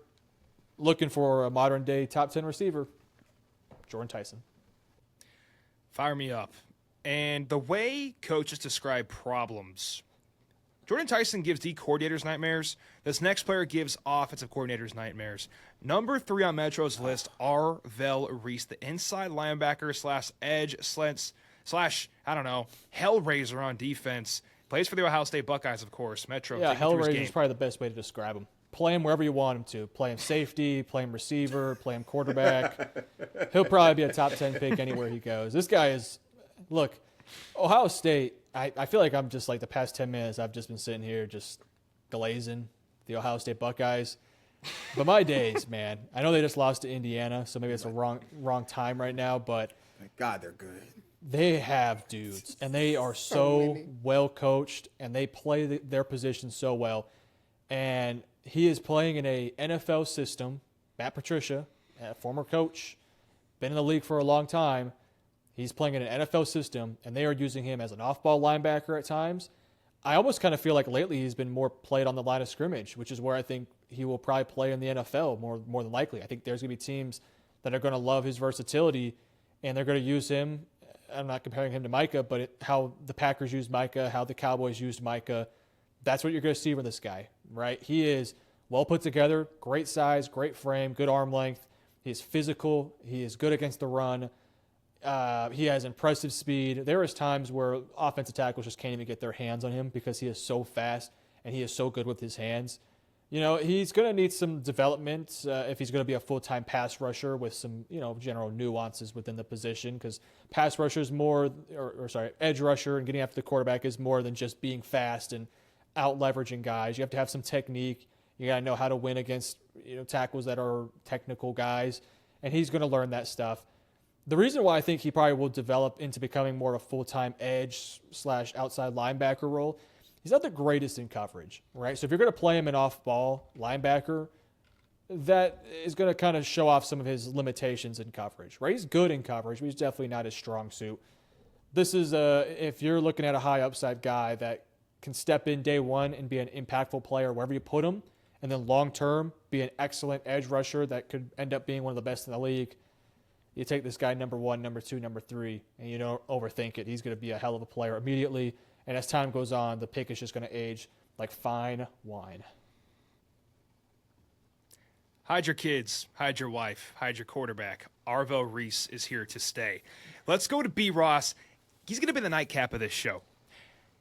looking for a modern day top 10 receiver, Jordan Tyson. Fire me up. And the way coaches describe problems, Jordan Tyson gives D coordinators nightmares. This next player gives offensive coordinators nightmares. Number 3 on Metro's list, Arvell Reese, the inside linebacker / edge / Hellraiser on defense. Plays for the Ohio State Buckeyes, of course. Metro. Yeah, Hellraiser is probably the best way to describe him. Play him wherever you want him to. Play him safety, play him receiver, play him quarterback. He'll probably be a top 10 pick anywhere he goes. This guy is, look, Ohio State, I feel like I'm just like the past 10 minutes, I've just been sitting here just glazing the Ohio State Buckeyes. But my days, man, I know they just lost to Indiana, so maybe it's a wrong time right now, but Thank God they're good. they have dudes, and they are so well coached, and they play their position so well. And he is playing in a NFL system. Matt Patricia, a former coach, been in the league for a long time. He's playing in an NFL system, and they are using him as an off-ball linebacker at times. I almost kind of feel like lately he's been more played on the line of scrimmage, which is where I think he will probably play in the NFL more than likely. I think there's going to be teams that are going to love his versatility, and they're going to use him. I'm not comparing him to Micah, but how the Packers used Micah, how the Cowboys used Micah, that's what you're going to see with this guy, right? He is well put together, great size, great frame, good arm length. He is physical. He is good against the run. He has impressive speed. There is times where offensive tackles just can't even get their hands on him because he is so fast and he is so good with his hands. He's going to need some development if he's going to be a full-time pass rusher with some, general nuances within the position, because pass rusher is more, edge rusher and getting after the quarterback is more than just being fast and out-leveraging guys. You have to have some technique. You got to know how to win against, tackles that are technical guys, and he's going to learn that stuff. The reason why I think he probably will develop into becoming more of a full-time edge / outside linebacker role, he's not the greatest in coverage, right? So if you're going to play him an off-ball linebacker, that is going to kind of show off some of his limitations in coverage, right? He's good in coverage, but he's definitely not his strong suit. This is if you're looking at a high upside guy that can step in day one and be an impactful player wherever you put him, and then long-term be an excellent edge rusher that could end up being one of the best in the league. You take this guy number 1, number 2, number 3, and you don't overthink it. He's going to be a hell of a player immediately. And as time goes on, the pick is just going to age like fine wine. Hide your kids, hide your wife, hide your quarterback. Arvell Reese is here to stay. Let's go to B. Ross. He's going to be the nightcap of this show.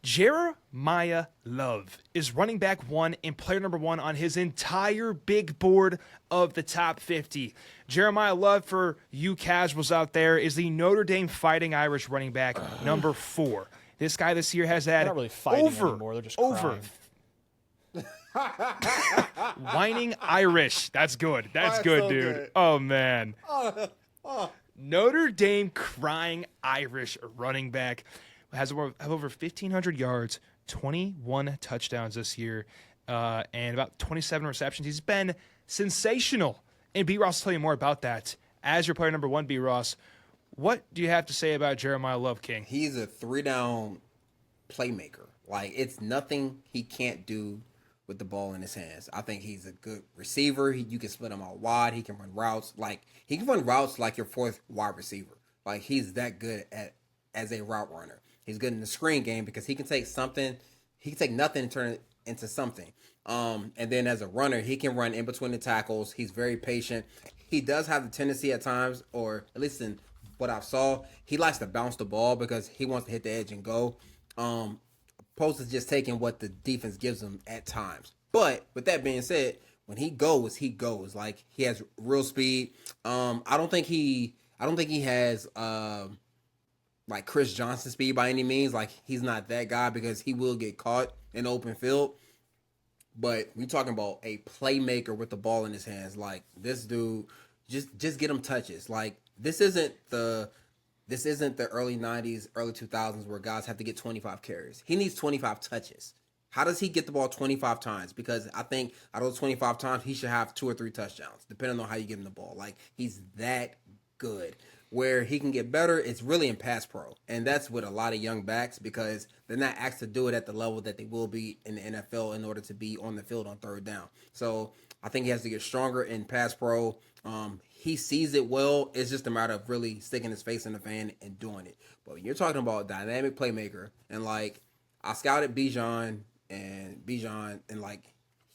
Jeremiah Love is running back 1 and player number 1 on his entire big board of the top 50. Jeremiah Love, for you casuals out there, is the Notre Dame Fighting Irish running back number 4. This guy this year has had They're not really fighting anymore. They're just crying. Whining Irish. That's good. That's good, so dude. Good. Oh, man. Notre Dame crying Irish running back. Has over 1,500 yards, 21 touchdowns this year, and about 27 receptions. He's been sensational. And B. Ross will tell you more about that. As your player number 1, B. Ross, what do you have to say about Jeremiah Love, King? He's a 3-down playmaker. Like, it's nothing he can't do with the ball in his hands. I think he's a good receiver. You can split him out wide. He can run routes. Like, he can run routes like your 4th wide receiver. Like, he's that good as a route runner. He's good in the screen game because he can take something. He can take nothing and turn it into something. And then as a runner, he can run in between the tackles. He's very patient. He does have the tendency at times, or at least in what I saw, he likes to bounce the ball because he wants to hit the edge and go. Opposed to just taking what the defense gives him at times. But with that being said, when he goes, he goes. Like, he has real speed. I don't think he has like Chris Johnson speed by any means. Like, he's not that guy because he will get caught in open field. But we're talking about a playmaker with the ball in his hands. Like, this dude, just get him touches. Like, this isn't the early 90s, early 2000s where guys have to get 25 carries. He needs 25 touches. How does he get the ball 25 times? Because I think out of those 25 times, he should have 2 or 3 touchdowns, depending on how you give him the ball. Like, he's that good. Where he can get better, it's really in pass pro. And that's with a lot of young backs because they're not asked to do it at the level that they will be in the NFL in order to be on the field on 3rd down. So I think he has to get stronger in pass pro. He sees it well. It's just a matter of really sticking his face in the fan and doing it. But when you're talking about dynamic playmaker, and like, I scouted Bijan and like,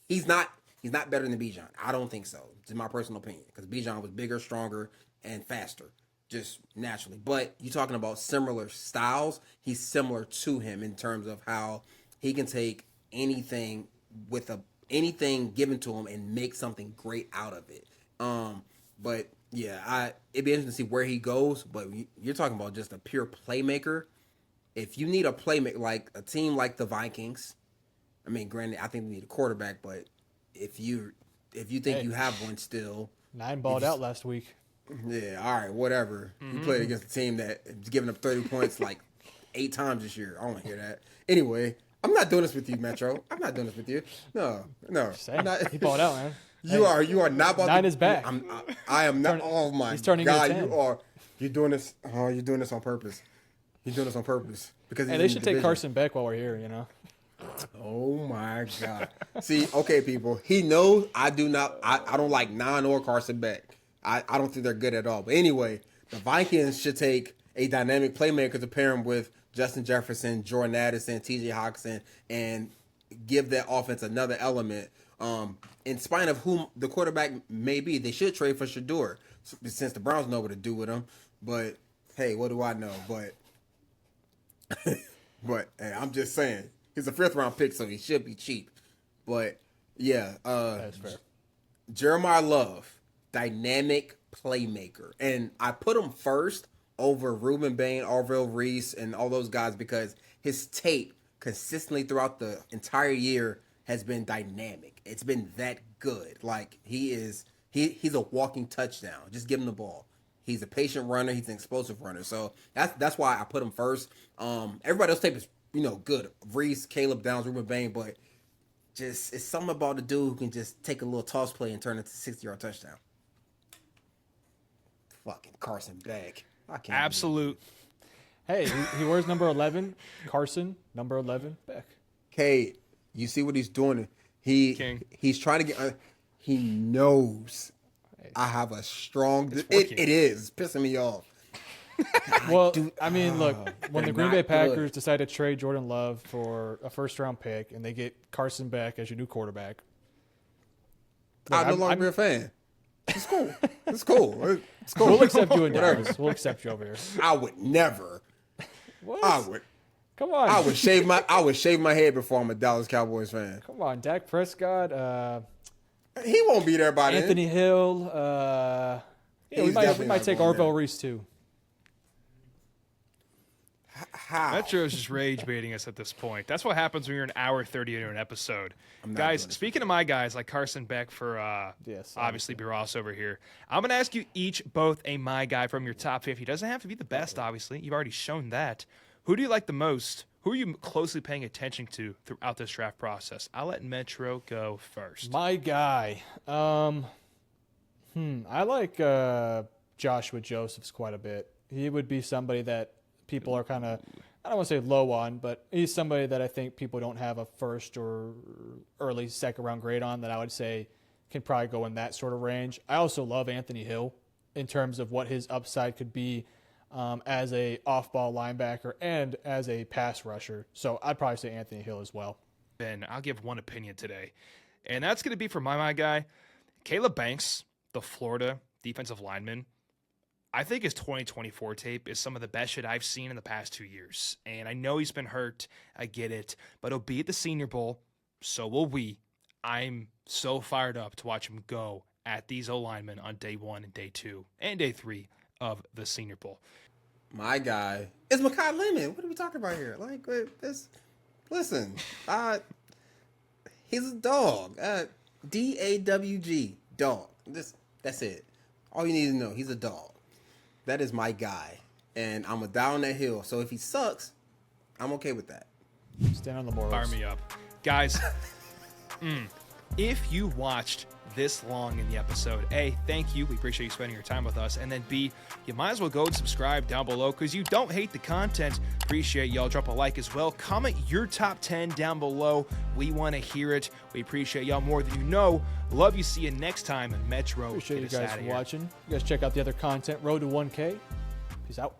he's not better than Bijan. I don't think so. It's my personal opinion because Bijan was bigger, stronger, and faster. Just naturally. But you're talking about similar styles. He's similar to him in terms of how he can take anything given to him and make something great out of it. But yeah, it'd be interesting to see where he goes. But you're talking about just a pure playmaker. If you need a playmaker, like a team like the Vikings, I mean, granted, I think we need a quarterback, but if you think you have one still, 9 balled out last week. Yeah, all right, whatever. You played against a team that is giving up 30 points like 8 times this year. I don't want to hear that. Anyway, I'm not doing this with you, Metro. I'm not doing this with you. No. He balled out, man. You are not about 9 is back. I am not. Oh my he's turning God, into 10. You're doing this. Oh, you're doing this on purpose. You're doing this on purpose because they should take Carson Beck while we're here. You know. Oh my God. See, okay, people. He knows I do not. I don't like Non or Carson Beck. I don't think they're good at all. But anyway, the Vikings should take a dynamic playmaker to pair him with Justin Jefferson, Jordan Addison, T.J. Hawkinson, and give that offense another element. In spite of whom the quarterback may be, they should trade for Shador since the Browns know what to do with him. But hey, what do I know? But hey, I'm just saying he's a 5th round pick, so he should be cheap. But yeah, that's fair. Jeremiah Love. Dynamic playmaker. And I put him first over Reuben Bain, Arvell Reese, and all those guys because his tape consistently throughout the entire year has been dynamic. It's been that good. Like, he's a walking touchdown. Just give him the ball. He's a patient runner. He's an explosive runner. So that's why I put him first. Everybody else's tape is, good. Reese, Caleb Downs, Reuben Bain, but just it's something about the dude who can just take a little toss play and turn it to a 60-yard touchdown. Fucking Carson Beck. I can't. Absolute. Hey, he wears number 11. Carson, number 11, Beck. Cade, you see what he's doing? He's trying to get. He knows I have a strong. It is. It's pissing me off. Well, I mean, look, when the Green Bay Packers decide to trade Jordan Love for a 1st-round pick and they get Carson Beck as your new quarterback, I'd no longer be a fan. It's cool. It's cool. It's cool. We'll accept you in Dallas. We'll accept you over here. I would never. What? I would. Come on. I would shave my head before I'm a Dallas Cowboys fan. Come on, Dak Prescott. He won't be there by then. Anthony Hill. We might take Orville Reese too. How? Metro's just rage baiting us at this point. That's what happens when you're an hour 30 into an episode. Guys, speaking of my guys, like Carson Beck for Yes, obviously B. Ross over here, I'm going to ask you each both a my guy from your top 50. Doesn't have to be the best, obviously. You've already shown that. Who do you like the most? Who are you closely paying attention to throughout this draft process? I'll let Metro go first. My guy. I like Joshua Josephs quite a bit. He would be somebody that people are kind of, I don't want to say low on, but he's somebody that I think people don't have a first or early second round grade on that I would say can probably go in that sort of range. I also love Anthony Hill in terms of what his upside could be as a off-ball linebacker and as a pass rusher. So I'd probably say Anthony Hill as well. Ben, I'll give one opinion today, and that's going to be for my guy, Caleb Banks, the Florida defensive lineman. I think his 2024 tape is some of the best shit I've seen in the past 2 years. And I know he's been hurt. I get it. But he'll be at the Senior Bowl. So will we. I'm so fired up to watch him go at these O-linemen on day 1 and day 2 and day 3 of the Senior Bowl. My guy is Mekhi Lemon. What are we talking about here? Like, this. Listen, he's a dog. DAWG, dog. That's it. All you need to know, he's a dog. That is my guy, and I'm a down that hill. So if he sucks, I'm okay with that. Stand on the morals. Fire me up. Guys, if you watched this long in the episode, A, thank you. We appreciate you spending your time with us. And then B, you might as well go and subscribe down below because you don't hate the content. Appreciate y'all. Drop a like as well. Comment your top 10 down below. We want to hear it. We appreciate y'all more than you know. Love you. See you next time. Metro. Appreciate you guys for watching. You guys check out the other content. Road to 1K. Peace out.